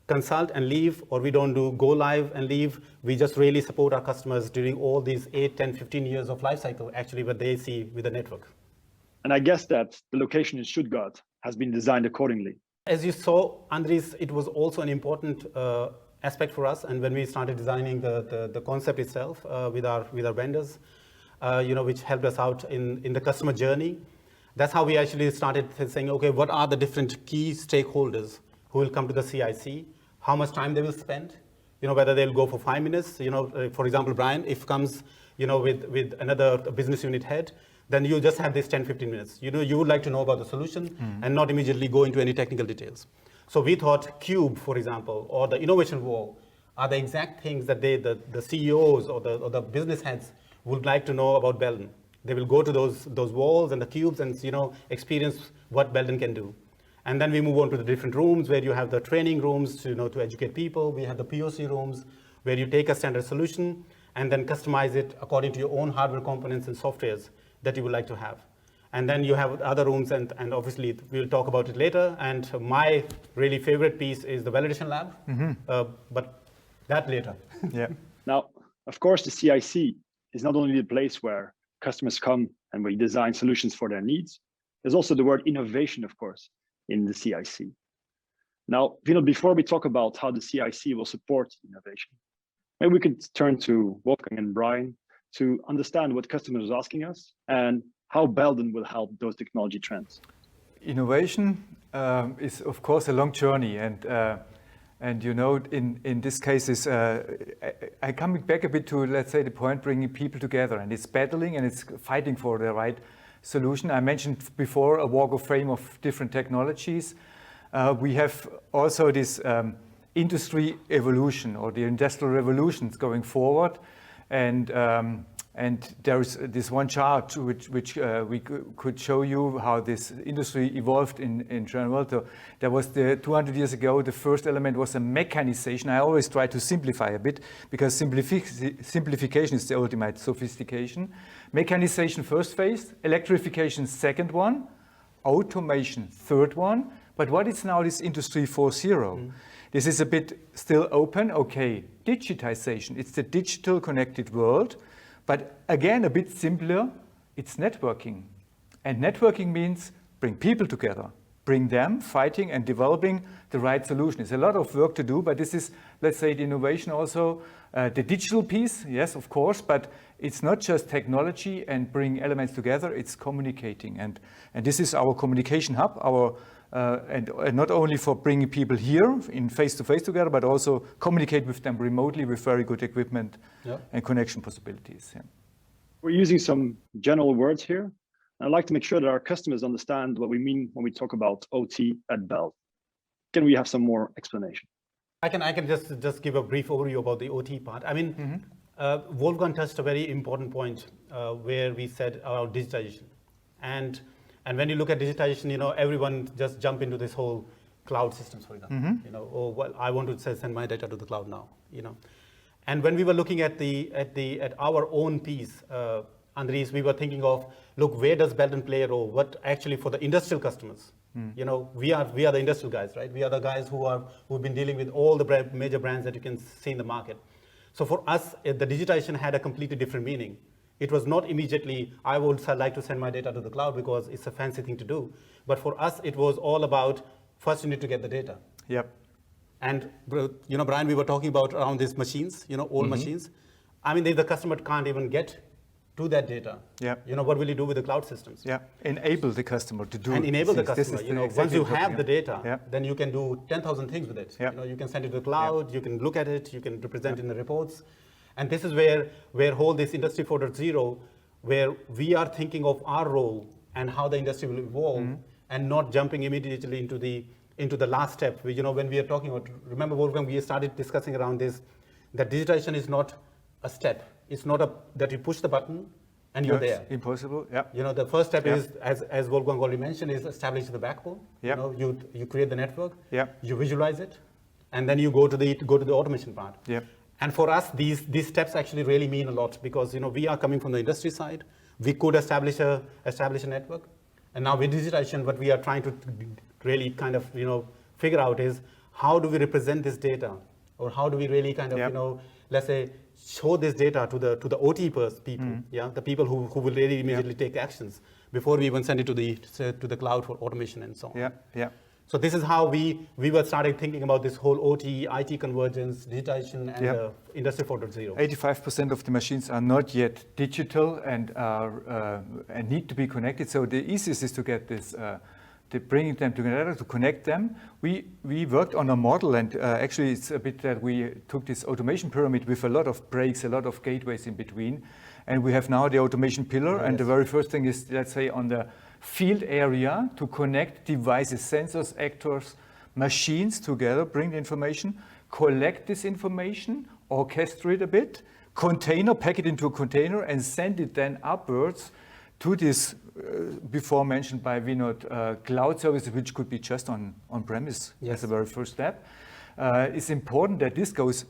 consult and leave, or we don't do go live and leave. We just really support our customers during all these 8, 10, 15 years of life cycle, actually what they see with the network. And I guess that the location in Stuttgart has been designed accordingly. As you saw, Andres, it was also an important aspect for us. And when we started designing the concept itself with our vendors, you know, which helped us out in the customer journey, that's how we actually started saying, okay, what are the different key stakeholders who will come to the CIC? How much time they will spend, you know, whether they'll go for 5 minutes, you know, for example, Brian, if comes, you know, with another business unit head, then you just have this 10, 15 minutes. You know, you would like to know about the solution and not immediately go into any technical details. So we thought Cube, for example, or the innovation wall are the exact things that the CEOs or the business heads would like to know about Belden. They will go to those walls and the cubes and, you know, experience what Belden can do. And then we move on to the different rooms where you have the training rooms to, you know, to educate people. We have the POC rooms where you take a standard solution and then customize it according to your own hardware components and softwares that you would like to have. And then you have other rooms, and obviously we'll talk about it later. And my really favorite piece is the validation lab, but that later. Yeah. Now, of course, the CIC is not only the place where customers come and we design solutions for their needs. There's also the word innovation, of course, in the CIC. Now, Vinod, before we talk about how the CIC will support innovation, maybe we could turn to Wolfgang and Brian to understand what customers are asking us and how Belden will help those technology trends. Innovation is, of course, a long journey, and And you know, in this case, I coming back a bit to, let's say, the point bringing people together, and it's battling and it's fighting for the right solution. I mentioned before a walk of fame of different technologies. We have also this industry evolution or the industrial revolutions going forward, and there is this one chart which we could show you how this industry evolved in general. So there was 200 years ago, the first element was a mechanization. I always try to simplify a bit because simplification is the ultimate sophistication. Mechanization first phase, electrification second one, automation third one. But what is now this Industry 4.0? This is a bit still open. Okay, digitization, it's the digital connected world. But again, a bit simpler, it's networking. And networking means bring people together, bring them fighting and developing the right solution. It's a lot of work to do, but this is, let's say, the innovation also. The digital piece, yes, of course, but it's not just technology and bring elements together, it's communicating. And this is our communication hub, and not only for bringing people here in face-to-face together, but also communicate with them remotely with very good equipment and connection possibilities. Yeah. We're using some general words here. I'd like to make sure that our customers understand what we mean when we talk about OT at Belden. Can we have some more explanation? I can just give a brief overview about the OT part. I mean, Wolfgang touched a very important point where we said about digitization. And when you look at digitization, you know, everyone just jump into this whole cloud systems, for example. You know, oh, well, I want to send my data to the cloud now, you know. And when we were looking at our own piece, Andries, we were thinking of, look, where does Belden play a role? What actually for the industrial customers? You know, we are the industrial guys, right? We are the guys who've been dealing with all the major brands that you can see in the market. So for us, the digitization had a completely different meaning. It was not immediately, I would like to send my data to the cloud because it's a fancy thing to do. But for us, it was all about, first you need to get the data. Yep. And, you know, Brian, we were talking about around these machines, you know, old machines. I mean, the customer can't even get to that data. Yep. You know, what will you do with the cloud systems? Yeah, enable the customer to do. And enable the things. customer, you know, once you have the data, yeah, then you can do 10,000 things with it. Yeah. You know, you can send it to the cloud, you can look at it, you can represent in the reports. And this is where whole this Industry 4.0, where we are thinking of our role and how the industry will evolve, and not jumping immediately into the last step. You know, when we are talking about, remember Wolfgang, we started discussing around this, that digitization is not a step. It's not that you push the button and you're there. Impossible. Yeah. You know, the first step is, as Wolfgang already mentioned, is establish the backbone. Yeah. You know, you create the network. Yeah. You visualize it, and then you go to the automation part. Yeah. And for us, these steps actually really mean a lot because, you know, we are coming from the industry side. We could establish a network, and now with digitization, what we are trying to really kind of, you know, figure out is how do we represent this data, or how do we really kind of, you know, let's say, show this data to the OT people, the people who will really immediately take actions before we even send it to the cloud for automation and so on. Yeah. Yeah. So this is how we were started thinking about this whole OT, IT convergence, digitization, and Industry 4.0. 85% of the machines are not yet digital and need to be connected. So the easiest is to get this, to bring them together, to connect them. We worked on a model, and actually it's a bit that we took this automation pyramid with a lot of breaks, a lot of gateways in between. And we have now the automation pillar, and the very first thing is, let's say, on the field area to connect devices, sensors, actors, machines together, bring the information, collect this information, orchestrate it a bit, container, pack it into a container, and send it then upwards to this, before mentioned by Vinod, cloud service, which could be just on-premise as the very first step. It's important that this goes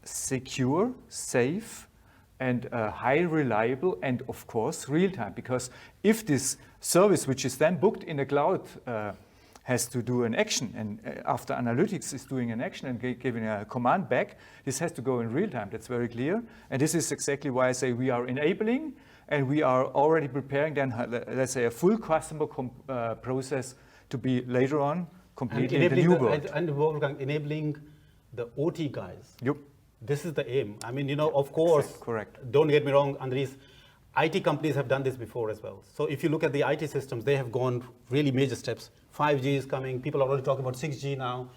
secure, safe, and high reliable, and of course real-time, because if this service which is then booked in the cloud has to do an action, and after analytics is doing an action and giving a command back, this has to go in real-time. That's very clear, and this is exactly why I say we are enabling, and we are already preparing then, let's say, a full customer process to be later on completely in the new world. And Wolfgang, enabling the OT guys. Yep. This is the aim. I mean, you know, of course, correct. Don't get me wrong, Andries. IT companies have done this before as well. So if you look at the IT systems, they have gone really major steps. 5G is coming. People are already talking about 6G now.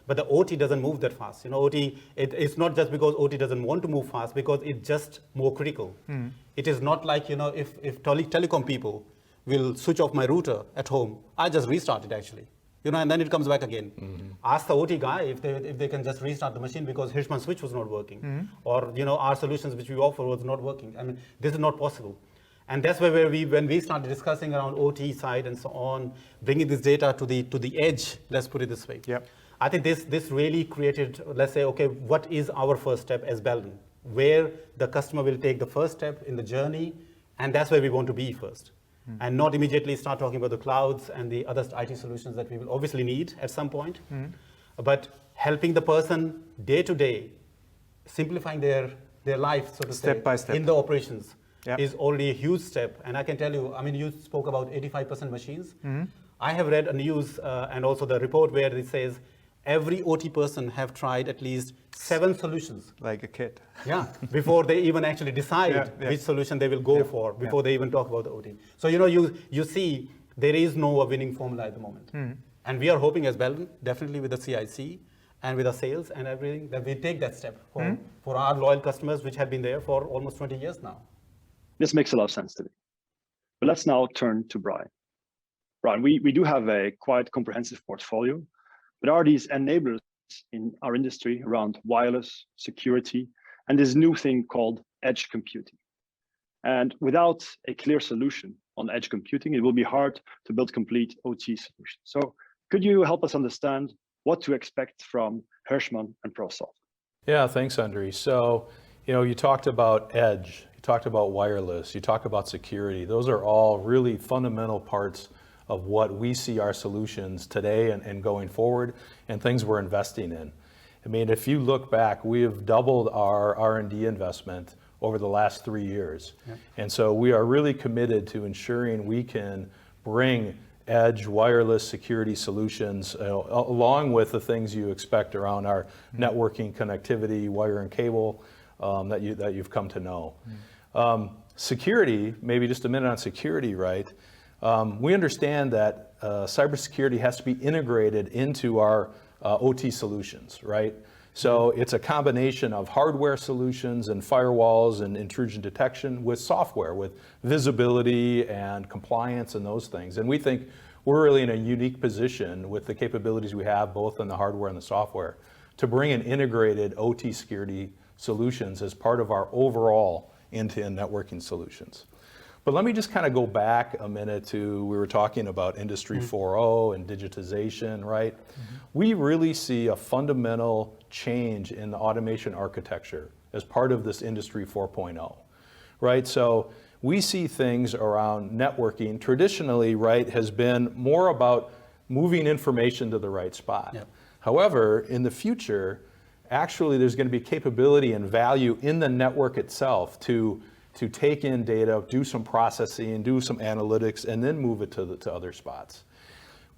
But the OT doesn't move that fast. OT, it's not just because OT doesn't want to move fast, because it's just more critical. It is not like, if telecom people will switch off my router at home, I just restart it actually. And then it comes back again. Ask the OT guy if they can just restart the machine because Hirschman switch was not working, or our solutions which we offer was not working. I mean, this is not possible. And that's where when we started discussing around OT side and so on, bringing this data to the edge, let's put it this way. Yep. I think this really created, let's say, okay, what is our first step as Belden? Where the customer will take the first step in the journey, and that's where we want to be first. And not immediately start talking about the clouds and the other IT solutions that we will obviously need at some point. But helping the person day to day, simplifying their life, so to say, Step by step. in the operations, Yep. is already a huge step. And I can tell you, I mean, you spoke about 85% machines. I have read a news and also the report where it says every OT person have tried at least 7 solutions. Like a kid. Yeah, before they even actually decide which solution they will go for, before they even talk about the OT. So, you see, there is no winning formula at the moment. And we are hoping as Belden, definitely with the CIC and with our sales and everything, that we take that step for our loyal customers, which have been there for almost 20 years now. This makes a lot of sense to me. But let's now turn to Brian. Brian, we do have a quite comprehensive portfolio, but are these enablers in our industry around wireless, security, and this new thing called edge computing? And without a clear solution on edge computing, it will be hard to build complete OT solutions. So could you help us understand what to expect from Hirschman and ProSolve? Yeah, thanks, Andre. So, you talked about edge, you talked about wireless, you talked about security. Those are all really fundamental parts of what we see our solutions today and going forward, and things we're investing in. I mean, if you look back, we have doubled our R&D investment over the last 3 years. And so we are really committed to ensuring we can bring edge wireless security solutions along with the things you expect around our networking, connectivity, wire and cable that you've come to know. Security, maybe just a minute on security, right? We understand that cybersecurity has to be integrated into our OT solutions, right? So it's a combination of hardware solutions and firewalls and intrusion detection with software, with visibility and compliance and those things. And we think we're really in a unique position with the capabilities we have both in the hardware and the software to bring an integrated OT security solutions as part of our overall end-to-end networking solutions. But let me just kind of go back a minute to, we were talking about Industry 4.0 and digitization, right? We really see a fundamental change in the automation architecture as part of this Industry 4.0, right? So we see things around networking traditionally, right, has been more about moving information to the right spot. Yep. However, in the future, actually there's going to be capability and value in the network itself to take in data, do some processing, do some analytics, and then move it to other spots.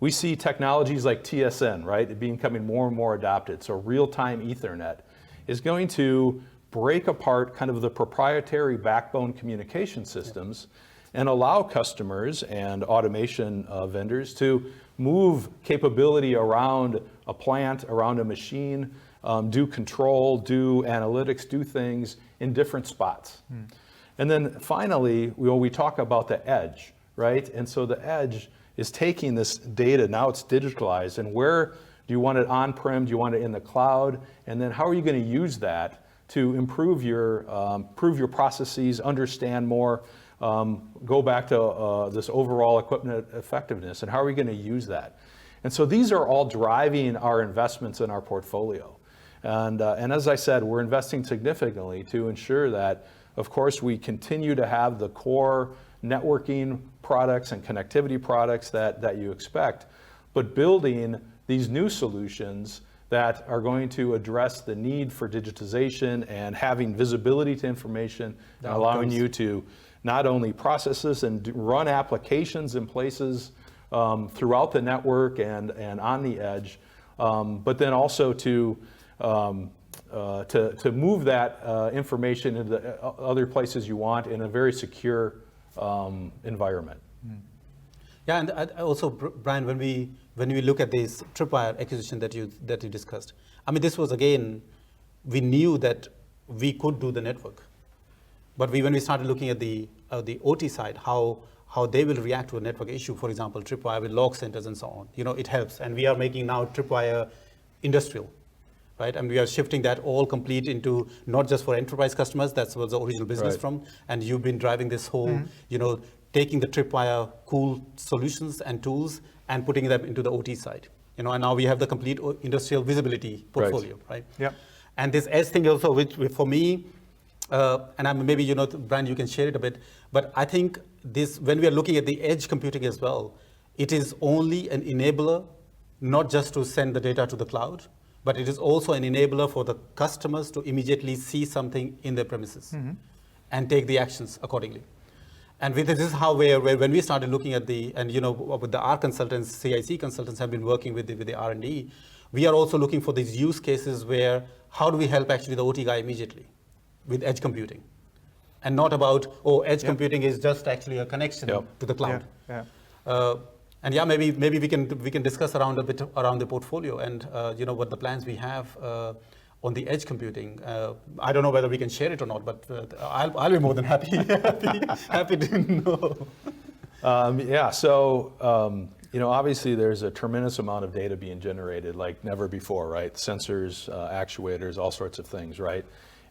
We see technologies like TSN, right, becoming more and more adopted. So real-time Ethernet is going to break apart kind of the proprietary backbone communication systems and allow customers and automation vendors to move capability around a plant, around a machine, do control, do analytics, do things in different spots. And then finally, we talk about the edge, right? And so the edge is taking this data, now it's digitalized, and where do you want it on-prem, do you want it in the cloud? And then how are you going to use that to improve your processes, understand more, go back to this overall equipment effectiveness, and how are we going to use that? And so these are all driving our investments in our portfolio. And as I said, we're investing significantly to ensure that, of course, we continue to have the core networking products and connectivity products that you expect, but building these new solutions that are going to address the need for digitization and having visibility to information and allowing you to not only process this and run applications in places throughout the network and on the edge, but then also to to move that information into the other places you want in a very secure environment. Yeah, and also, Brian, when we look at this Tripwire acquisition that you discussed, I mean, this was again, we knew that we could do the network, but when we started looking at the OT side, how they will react to a network issue, for example, Tripwire with log centers and so on, it helps, and we are making now Tripwire industrial, right? And we are shifting that all complete into not just for enterprise customers. That was the original business from, and you've been driving this whole, taking the Tripwire cool solutions and tools and putting them into the OT side. And now we have the complete industrial visibility portfolio, right? Yeah. And this edge thing also, which for me, and maybe, Brian, you can share it a bit, but I think this, when we are looking at the edge computing as well, it is only an enabler, not just to send the data to the cloud, but it is also an enabler for the customers to immediately see something in their premises and take the actions accordingly. And this is how when we started looking at with our consultants, CIC consultants have been working with the R&D, we are also looking for these use cases where, how do we help actually the OT guy immediately with edge computing? And not about, edge computing is just actually a connection to the cloud. And maybe we can discuss around the portfolio and what the plans we have on the edge computing. I don't know whether we can share it or not, but I'll be more than happy to know. Obviously there's a tremendous amount of data being generated like never before, right? Sensors, actuators, all sorts of things, right?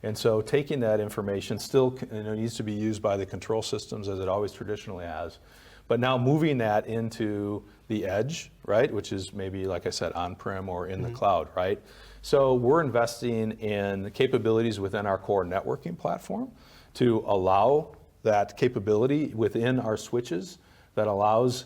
And so taking that information still needs to be used by the control systems as it always traditionally has. But now moving that into the edge, right, which is maybe, like I said, on-prem or in the cloud, right? So we're investing in capabilities within our core networking platform to allow that capability within our switches that allows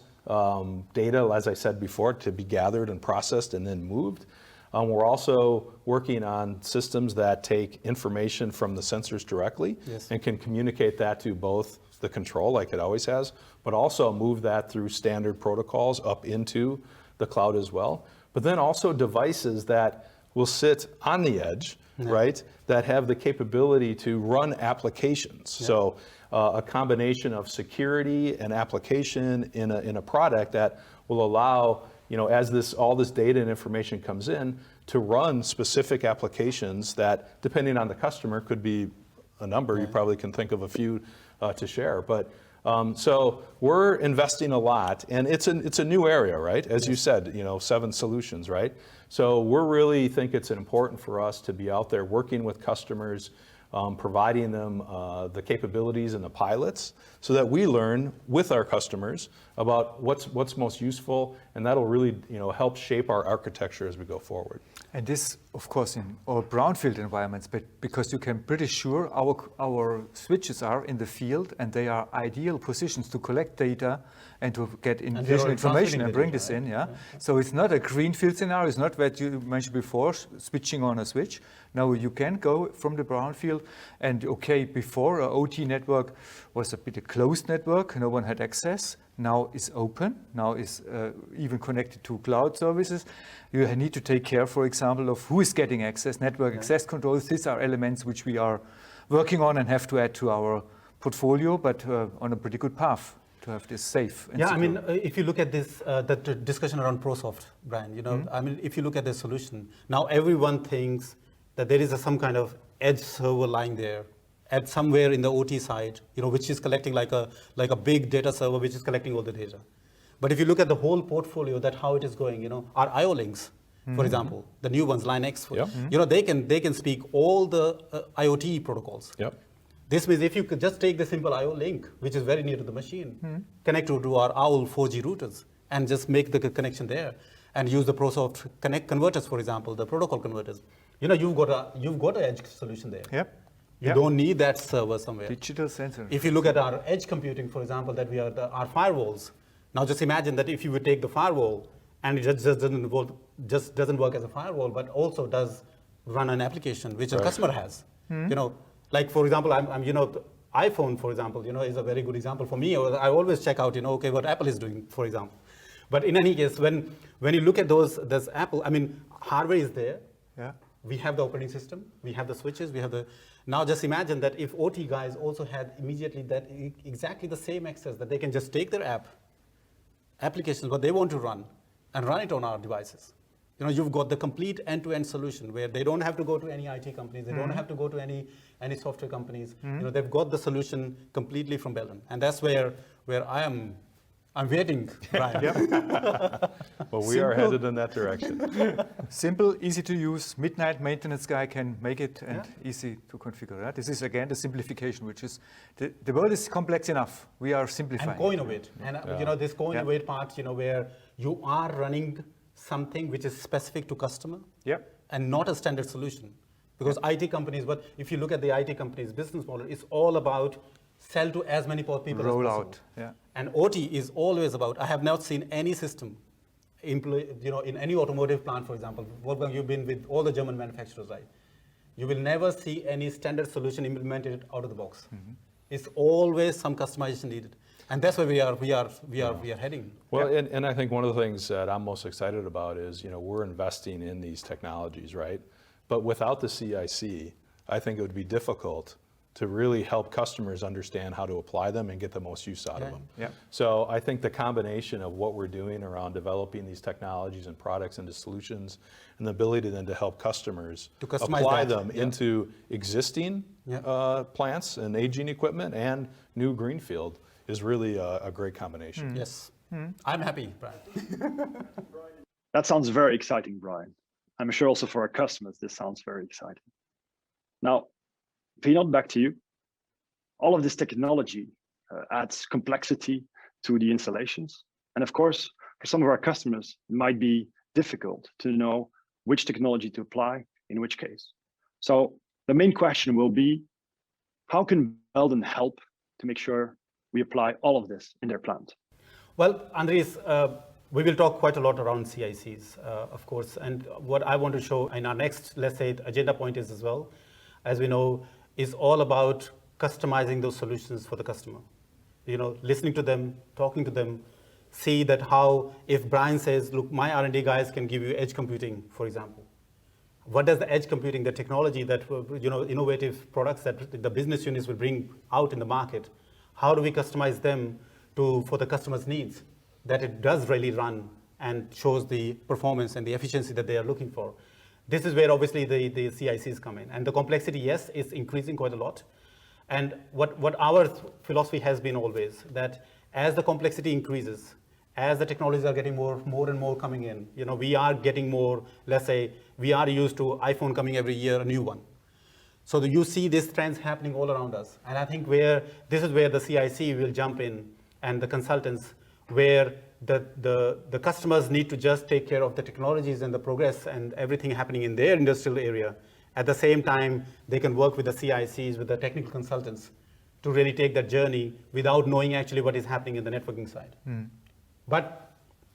data, as I said before, to be gathered and processed and then moved. We're also working on systems that take information from the sensors directly and can communicate that to both the control, like it always has, but also move that through standard protocols up into the cloud as well. But then also devices that will sit on the edge, right, that have the capability to run applications. So a combination of security and application in a product that will allow, as all this data and information comes in, to run specific applications that, depending on the customer, could be a number. You probably can think of a few to share. But so we're investing a lot, and it's a new area, right? As you said, 7 solutions, right? So we really think it's important for us to be out there working with customers, providing them the capabilities and the pilots so that we learn with our customers about what's most useful, and that'll really help shape our architecture as we go forward. And this, of course, in all brownfield environments, but because you can pretty sure our switches are in the field and they are ideal positions to collect data and to get visual information and bring this in. So it's not a greenfield scenario. It's not what you mentioned before, switching on a switch. Now you can go from the brownfield and before OT network was a bit a closed network. No one had access. Now it's open. Now it's even connected to cloud services. You need to take care, for example, of who is getting access, network access controls. These are elements which we are working on and have to add to our portfolio, but on a pretty good path to have this safe. And secure. I mean, if you look at this, the discussion around ProSoft, Brian, I mean, if you look at the solution, now everyone thinks that there is some kind of edge server lying there at somewhere in the OT side, which is collecting like a big data server, which is collecting all the data. But if you look at the whole portfolio, that how it is going, our IO links, for example, the new ones, Line X, they can speak all the IoT protocols. This means if you could just take the simple IO link, which is very near to the machine, connect to our OWL 4G routers, and just make the connection there, and use the ProSoft Connect converters, for example, the protocol converters. You've got an edge solution there. You don't need that server somewhere. Digital sensor. If you look at our edge computing, for example, that we are our firewalls. Now just imagine that if you would take the firewall and it just doesn't work as a firewall, but also does run an application which a customer has. Like for example, I'm iPhone, for example, is a very good example for me. I always check out, what Apple is doing, for example. But in any case, when you look at those Apple, I mean, hardware is there. We have the operating system, we have the switches, we have the... Now just imagine that if OT guys also had immediately that exactly the same access, that they can just take their applications, what they want to run, and run it on our devices. You know, you've got the complete end-to-end solution where they don't have to go to any IT companies, they don't have to go to any software companies. You know, they've got the solution completely from Belden. And that's where I'm waiting, Brian. Well, we are headed in that direction. Simple, easy to use, midnight maintenance guy can make it and easy to configure. Right? This is again the simplification, which is, the world is complex enough. We are simplifying. And co-innovate. And you know, this co-innovate part, you know, where you are running something which is specific to customer and not a standard solution. Because IT companies, but if you look at the IT companies' business model, it's all about sell to as many people roll as possible. Out. And OT is always about, I have not seen any system, you know, in any automotive plant, for example. Wolfgang, you've been with all the German manufacturers, right? You will never see any standard solution implemented out of the box. It's always some customization needed. And that's where we are heading. Well, and I think one of the things that I'm most excited about is, you know, we're investing in these technologies, right? But without the CIC, I think it would be difficult to really help customers understand how to apply them and get the most use out of them. So I think the combination of what we're doing around developing these technologies and products into solutions, and the ability then to help customers to customize apply that. them into existing plants and aging equipment and new greenfield is really a great combination. Yes, I'm happy, Brian. That sounds very exciting, Brian. I'm sure also for our customers, this sounds very exciting. Now, Vinod, back to you. All of this technology adds complexity to the installations. And of course, for some of our customers, it might be difficult to know which technology to apply in which case. So the main question will be, how can Belden help to make sure we apply all of this in their plant? Well, Andres, we will talk quite a lot around CICs, of course. And what I want to show in our next, let's say, agenda point is as well, as we know, is all about customizing those solutions for the customer. You know, listening to them, talking to them, see that how, if Brian says, look, my R&D guys can give you edge computing, for example. What does the edge computing, the technology that, you know, innovative products that the business units will bring out in the market, how do we customize them for the customer's needs, that it does really run and shows the performance and the efficiency that they are looking for? This is where obviously the CICs come in. And the complexity, yes, is increasing quite a lot. And what our philosophy has been always, that as the complexity increases, as the technologies are getting more and more coming in, you know, we are getting more, let's say, we are used to iPhone coming every year, a new one. So you see these trends happening all around us. And I think this is where the CIC will jump in, and the consultants, where the customers need to just take care of the technologies and the progress and everything happening in their industrial area. At the same time, they can work with the CICs, with the technical consultants, to really take that journey without knowing actually what is happening in the networking side. But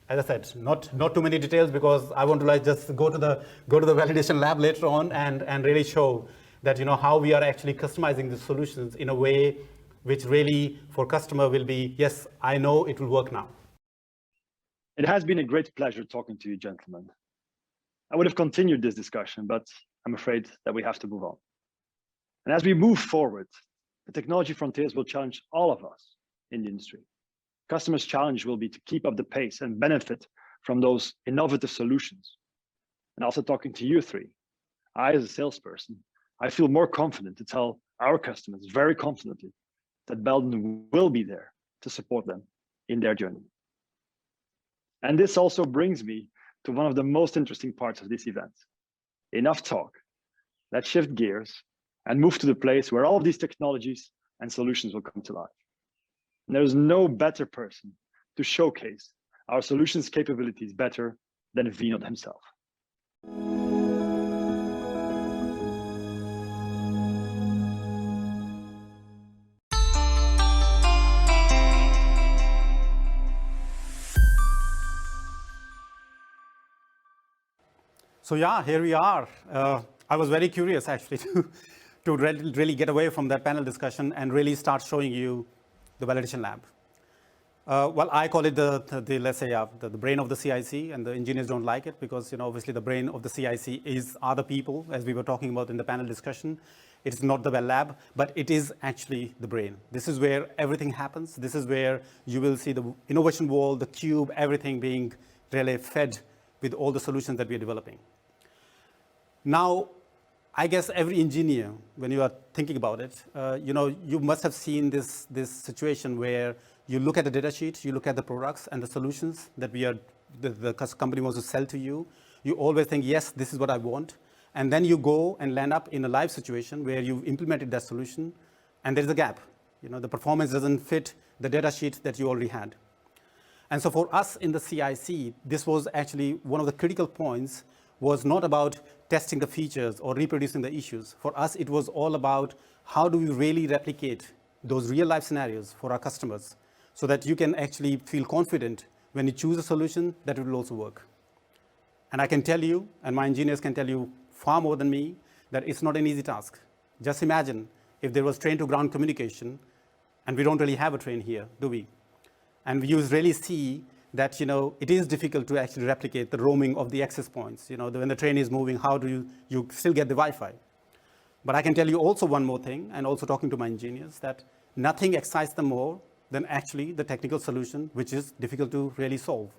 as I said, not too many details, because I want to like just go to the validation lab later on and really show that, you know, how we are actually customizing the solutions in a way which really for customer will be, yes, I know it will work now. It has been a great pleasure talking to you, gentlemen. I would have continued this discussion, but I'm afraid that we have to move on. And as we move forward, the technology frontiers will challenge all of us in the industry. Customers' challenge will be to keep up the pace and benefit from those innovative solutions. And also talking to you three, I, as a salesperson, I feel more confident to tell our customers very confidently that Belden will be there to support them in their journey. And this also brings me to one of the most interesting parts of this event. Enough talk. Let's shift gears and move to the place where all of these technologies and solutions will come to life. And there's no better person to showcase our solutions capabilities better than Vinod himself. So yeah, here we are. I was very curious actually to really get away from that panel discussion and really start showing you the validation lab. Well, I call it the let's say the brain of the CIC, and the engineers don't like it because obviously the brain of the CIC is other people, as we were talking about in the panel discussion. It's not the lab, but it is actually the brain. This is where everything happens. This is where you will see the innovation wall, the cube, everything being really fed with all the solutions that we are developing. Now, I guess every engineer, when you are thinking about it, you must have seen this situation where you look at the data sheet, you look at the products and the solutions that the company wants to sell to you. You always think, yes, this is what I want. And then you go and land up in a live situation where you've implemented that solution and there's a gap. The performance doesn't fit the data sheet that you already had. And so for us in the CIC, this was actually one of the critical points, was not about testing the features or reproducing the issues. For us, it was all about how do we really replicate those real life scenarios for our customers so that you can actually feel confident when you choose a solution that it will also work. And I can tell you, and my engineers can tell you far more than me, that it's not an easy task. Just imagine if there was train to ground communication, and we don't really have a train here, do we? And you really see that it is difficult to actually replicate the roaming of the access points. When the train is moving, how do you still get the Wi-Fi? But I can tell you also one more thing, and also talking to my engineers, that nothing excites them more than actually the technical solution, which is difficult to really solve.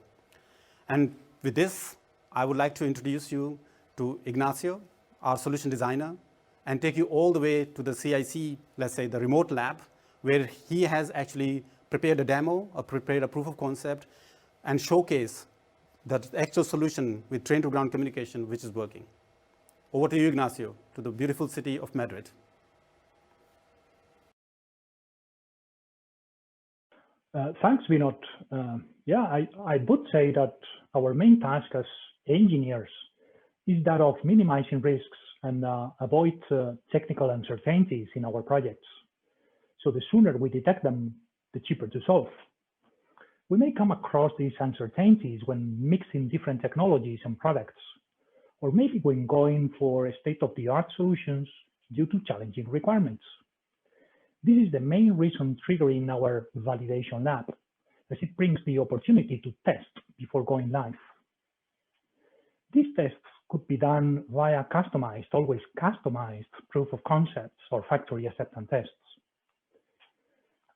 And with this, I would like to introduce you to Ignacio, our solution designer, and take you all the way to the CIC, let's say the remote lab, where he has actually prepared a demo, or prepared a proof of concept, and showcase the actual solution with train to ground communication, which is working. Over to you, Ignacio, to the beautiful city of Madrid. Thanks, Vinod. I would say that our main task as engineers is that of minimizing risks and avoid technical uncertainties in our projects. So the sooner we detect them, the cheaper to solve. We may come across these uncertainties when mixing different technologies and products, or maybe when going for state-of-the-art solutions due to challenging requirements. This is the main reason triggering our validation lab, as it brings the opportunity to test before going live. These tests could be done via always customized proof of concepts or factory acceptance tests.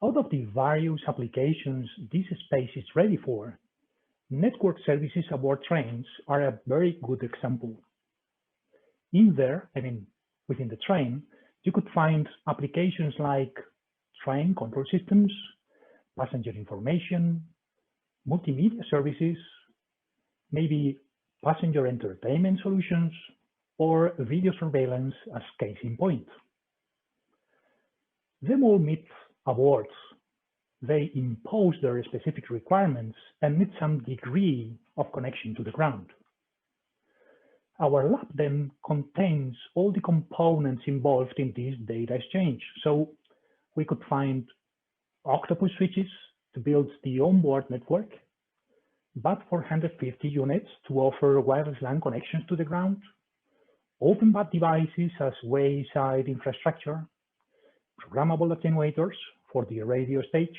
Out of the various applications this space is ready for, network services aboard trains are a very good example. In there, within the train, you could find applications like train control systems, passenger information, multimedia services, maybe passenger entertainment solutions, or video surveillance as case in point. Them all meet aboard. They impose their specific requirements and need some degree of connection to the ground. Our lab then contains all the components involved in this data exchange. So we could find octopus switches to build the onboard network, BAT 450 units to offer wireless LAN connections to the ground, open BAT devices as wayside infrastructure, programmable attenuators for the radio stage,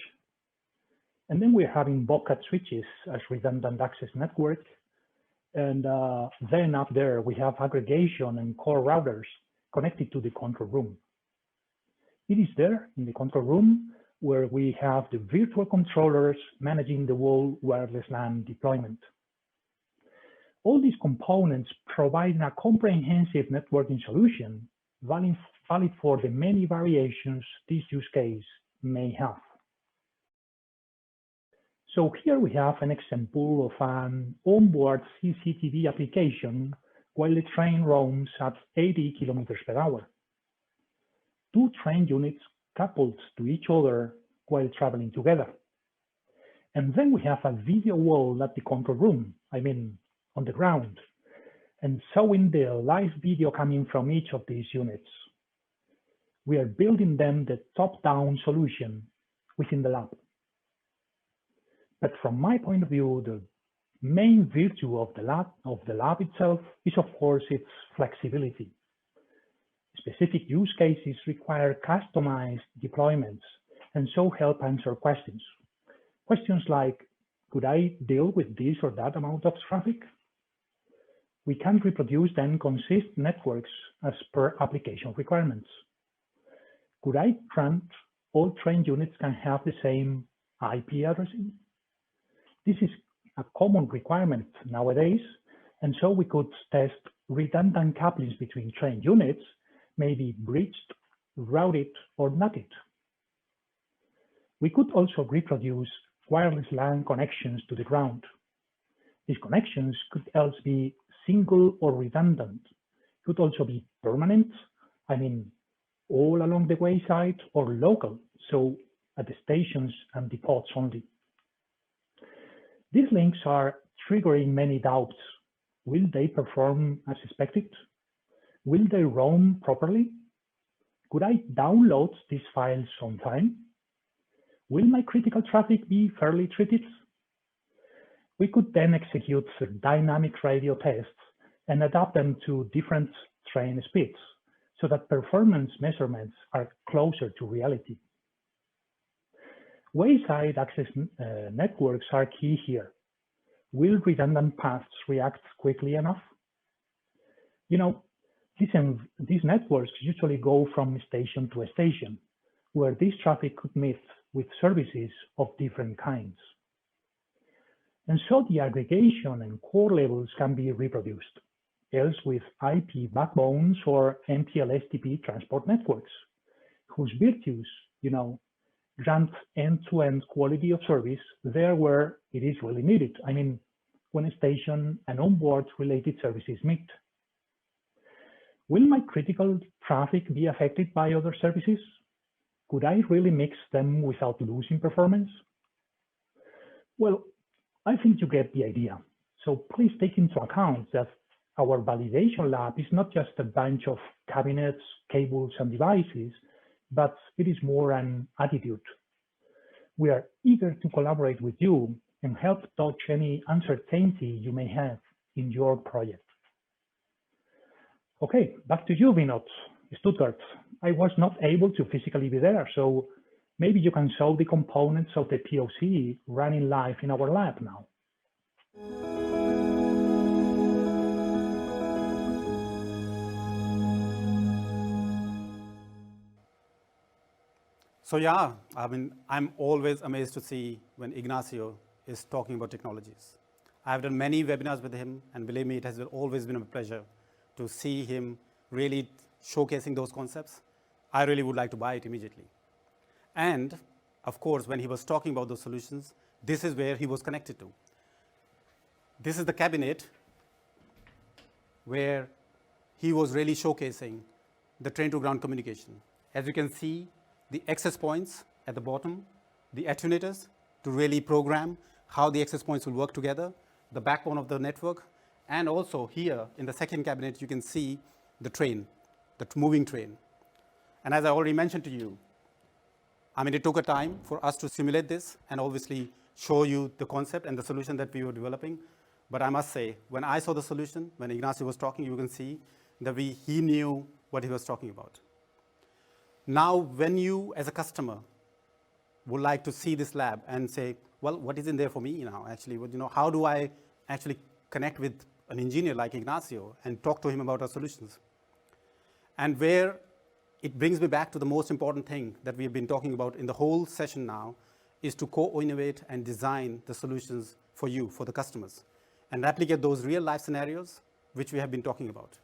and then we're having Bobcat switches as redundant access network. And then up there, we have aggregation and core routers connected to the control room. It is there in the control room where we have the virtual controllers managing the whole wireless LAN deployment. All these components provide a comprehensive networking solution valid for the many variations this use case may have. So here we have an example of an onboard CCTV application while the train roams at 80 kilometers per hour. Two train units coupled to each other while traveling together. And then we have a video wall at the control room, on the ground, and showing the live video coming from each of these units. We are building them the top-down solution within the lab. But from my point of view, the main virtue of the lab itself is, of course, its flexibility. Specific use cases require customized deployments and so help answer questions. Questions like, could I deal with this or that amount of traffic? We can reproduce then consist networks as per application requirements. Could I grant all train units can have the same IP addressing? This is a common requirement nowadays, and so we could test redundant couplings between train units, maybe bridged, routed, or NATed. We could also reproduce wireless LAN connections to the ground. These connections could else be single or redundant, could also be permanent, I mean, all along the wayside, or local, so at the stations and depots only. These links are triggering many doubts. Will they perform as expected? Will they roam properly? Could I download these files on time? Will my critical traffic be fairly treated? We could then execute dynamic radio tests and adapt them to different train speeds so that performance measurements are closer to reality. Wayside access networks are key here. Will redundant paths react quickly enough? You know, these networks usually go from station to station, where this traffic could meet with services of different kinds. And so the aggregation and core levels can be reproduced, else with IP backbones or MPLS-TP transport networks, whose virtues, grant end-to-end quality of service there where it is really needed. I mean, when a station and onboard related services meet. Will my critical traffic be affected by other services? Could I really mix them without losing performance? Well, I think you get the idea. So please take into account that our validation lab is not just a bunch of cabinets, cables, and devices, but it is more an attitude. We are eager to collaborate with you and help touch any uncertainty you may have in your project. Okay, back to you, Vinod. Stuttgart. I was not able to physically be there, so maybe you can show the components of the POC running live in our lab now. So yeah, I mean, I'm always amazed to see when Ignacio is talking about technologies. I've done many webinars with him, and believe me, it has always been a pleasure to see him really showcasing those concepts. I really would like to buy it immediately. And of course, when he was talking about those solutions, this is where he was connected to. This is the cabinet where he was really showcasing the train-to-ground communication. As you can see, the access points at the bottom, the attunators to really program how the access points will work together, the backbone of the network, and also here in the second cabinet, you can see the train, the moving train. And as I already mentioned to you, I mean, it took a time for us to simulate this and obviously show you the concept and the solution that we were developing. But I must say, when I saw the solution, when Ignacio was talking, you can see that he knew what he was talking about. Now, when you, as a customer, would like to see this lab and say, well, what is in there for me now? Actually, how do I actually connect with an engineer like Ignacio and talk to him about our solutions? And where it brings me back to the most important thing that we have been talking about in the whole session now is to co-innovate and design the solutions for you, for the customers, and replicate those real-life scenarios which we have been talking about.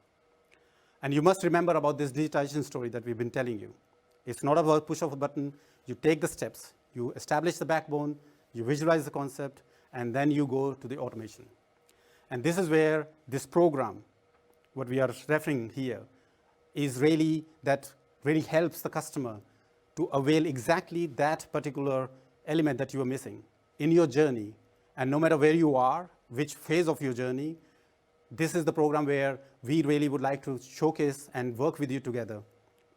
And you must remember about this digitization story that we've been telling you. It's not about push of a button. You take the steps, you establish the backbone, you visualize the concept, and then you go to the automation. And this is where this program, what we are referring here, is really that really helps the customer to avail exactly that particular element that you are missing in your journey. And no matter where you are, which phase of your journey, this is the program where we really would like to showcase and work with you together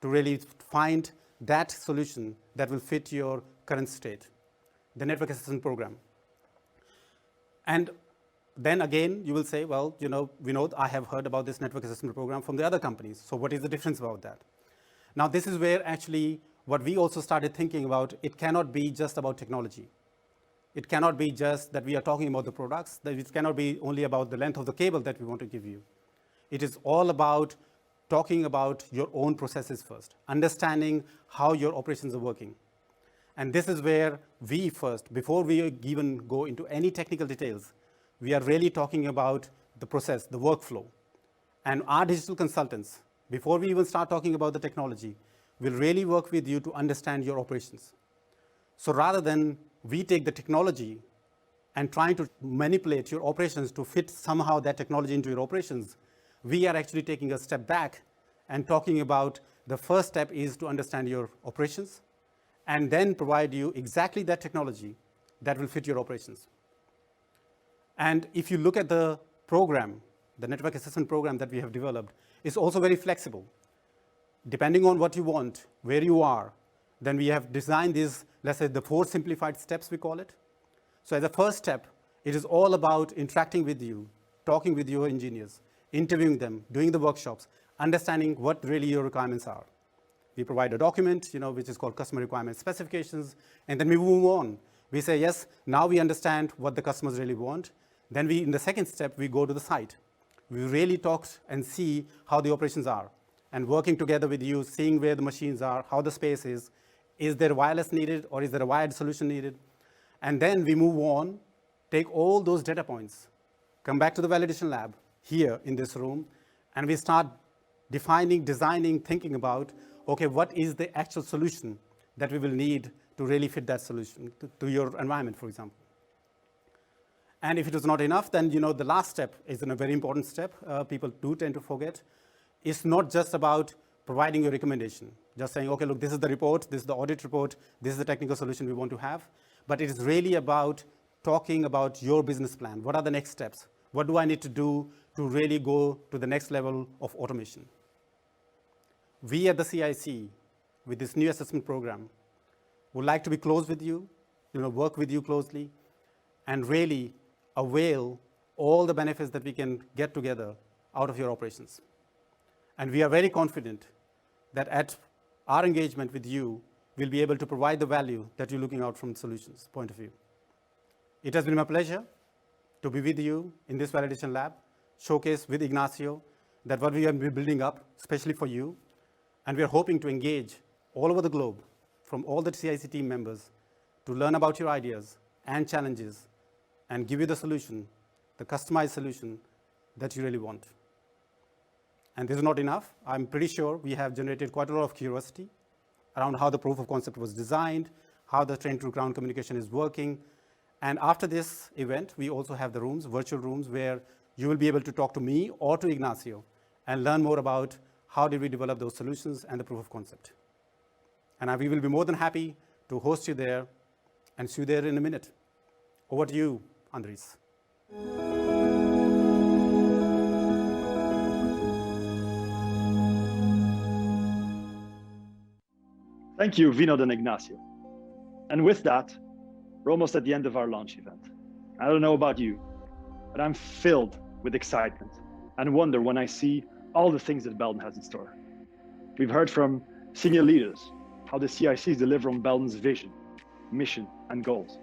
to really find that solution that will fit your current state, the network assessment program. And then again, you will say, well, Vinod, I have heard about this network assessment program from the other companies. So what is the difference about that? Now, this is where actually what we also started thinking about, it cannot be just about technology. It cannot be just that we are talking about the products, that it cannot be only about the length of the cable that we want to give you. It is all about talking about your own processes first, understanding how your operations are working. And this is where we first, before we even go into any technical details, we are really talking about the process, the workflow. And our digital consultants, before we even start talking about the technology, will really work with you to understand your operations. So rather than we take the technology and trying to manipulate your operations to fit somehow that technology into your operations, we are actually taking a step back and talking about the first step is to understand your operations and then provide you exactly that technology that will fit your operations. And if you look at the program, the network assessment program that we have developed, is also very flexible. Depending on what you want, where you are, then we have designed these, let's say, the 4 simplified steps, we call it. So as a first step, it is all about interacting with you, talking with your engineers, interviewing them, doing the workshops, understanding what really your requirements are. We provide a document, which is called customer requirement specifications, and then we move on. We say, yes, now we understand what the customers really want. Then in the second step, we go to the site. We really talk and see how the operations are, and working together with you, seeing where the machines are, how the space is there wireless needed or is there a wired solution needed? And then we move on, take all those data points, come back to the validation lab here in this room, and we start defining, designing, thinking about, okay, what is the actual solution that we will need to really fit that solution to your environment, for example. And if it is not enough, then the last step is a very important step. People do tend to forget. It's not just about providing a recommendation, just saying, okay, look, this is the report, this is the audit report, this is the technical solution we want to have. But it is really about talking about your business plan. What are the next steps? What do I need to do to really go to the next level of automation? We at the CIC, with this new assessment program, would like to be close with you, work with you closely, and really avail all the benefits that we can get together out of your operations. And we are very confident that at our engagement with you, we'll be able to provide the value that you're looking out from the solutions point of view. It has been my pleasure to be with you in this validation lab, showcase with Ignacio that what we have been building up, especially for you, and we are hoping to engage all over the globe from all the CIC team members to learn about your ideas and challenges and give you the solution, the customized solution that you really want. And this is not enough. I'm pretty sure we have generated quite a lot of curiosity around how the proof of concept was designed, how the train-to-ground communication is working. And after this event, we also have the rooms, virtual rooms, where you will be able to talk to me or to Ignacio and learn more about how did we develop those solutions and the proof of concept. And we will be more than happy to host you there and see you there in a minute. Over to you, Andres. Thank you, Vinod and Ignacio. And with that, we're almost at the end of our launch event. I don't know about you, but I'm filled with excitement and wonder when I see all the things that Belden has in store. We've heard from senior leaders how the CICs deliver on Belden's vision, mission, and goals.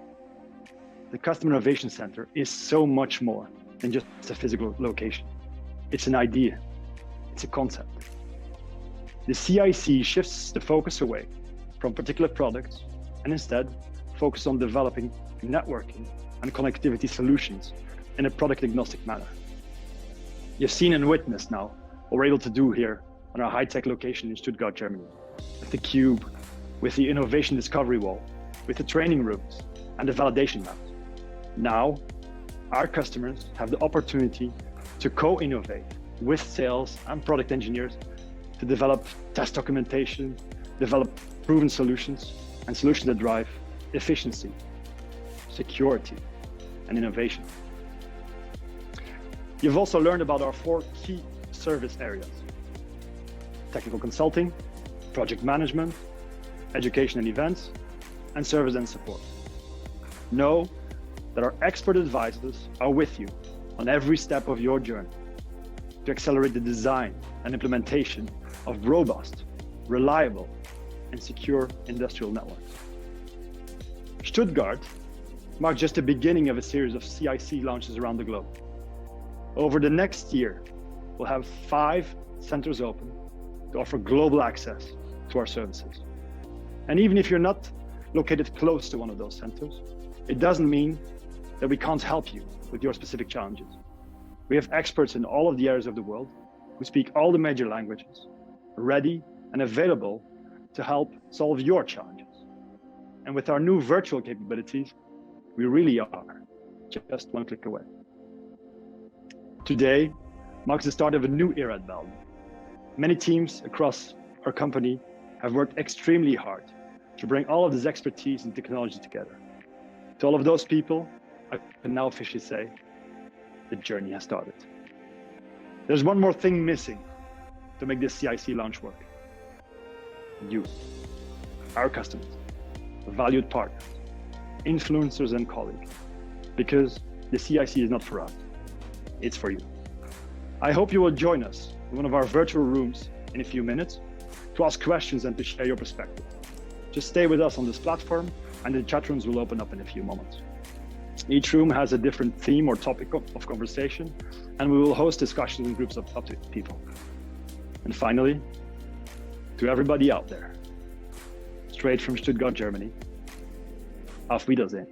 The Customer Innovation Center is so much more than just a physical location. It's an idea, it's a concept. The CIC shifts the focus away from particular products and instead focus on developing networking and connectivity solutions in a product agnostic manner. You've seen and witnessed now what we're able to do here on our high-tech location in Stuttgart, Germany, with the cube, with the innovation discovery wall, with the training rooms and the validation labs. Now, our customers have the opportunity to co-innovate with sales and product engineers to develop test documentation, develop proven solutions, and solutions that drive efficiency, security, and innovation. You've also learned about our 4 key service areas: technical consulting, project management, education and events, and service and support. Know that our expert advisors are with you on every step of your journey to accelerate the design and implementation of robust, reliable, and secure industrial networks. Stuttgart mark just the beginning of a series of CIC launches around the globe. Over the next year, we'll have 5 centers open to offer global access to our services. And even if you're not located close to one of those centers, it doesn't mean that we can't help you with your specific challenges. We have experts in all of the areas of the world who speak all the major languages, ready and available to help solve your challenges. And with our new virtual capabilities, we really are just one click away. Today marks the start of a new era at Belden. Many teams across our company have worked extremely hard to bring all of this expertise and technology together. To all of those people, I can now officially say the journey has started. There's one more thing missing to make this CIC launch work. You, our customers, valued partners, influencers and colleagues, because the CIC is not for us, it's for you. I hope you will join us in one of our virtual rooms in a few minutes to ask questions and to share your perspective. Just stay with us on this platform and the chat rooms will open up in a few moments. Each room has a different theme or topic of conversation, and we will host discussions in groups of up to 8 people. And finally, to everybody out there, straight from Stuttgart, Germany, auf Wiedersehen.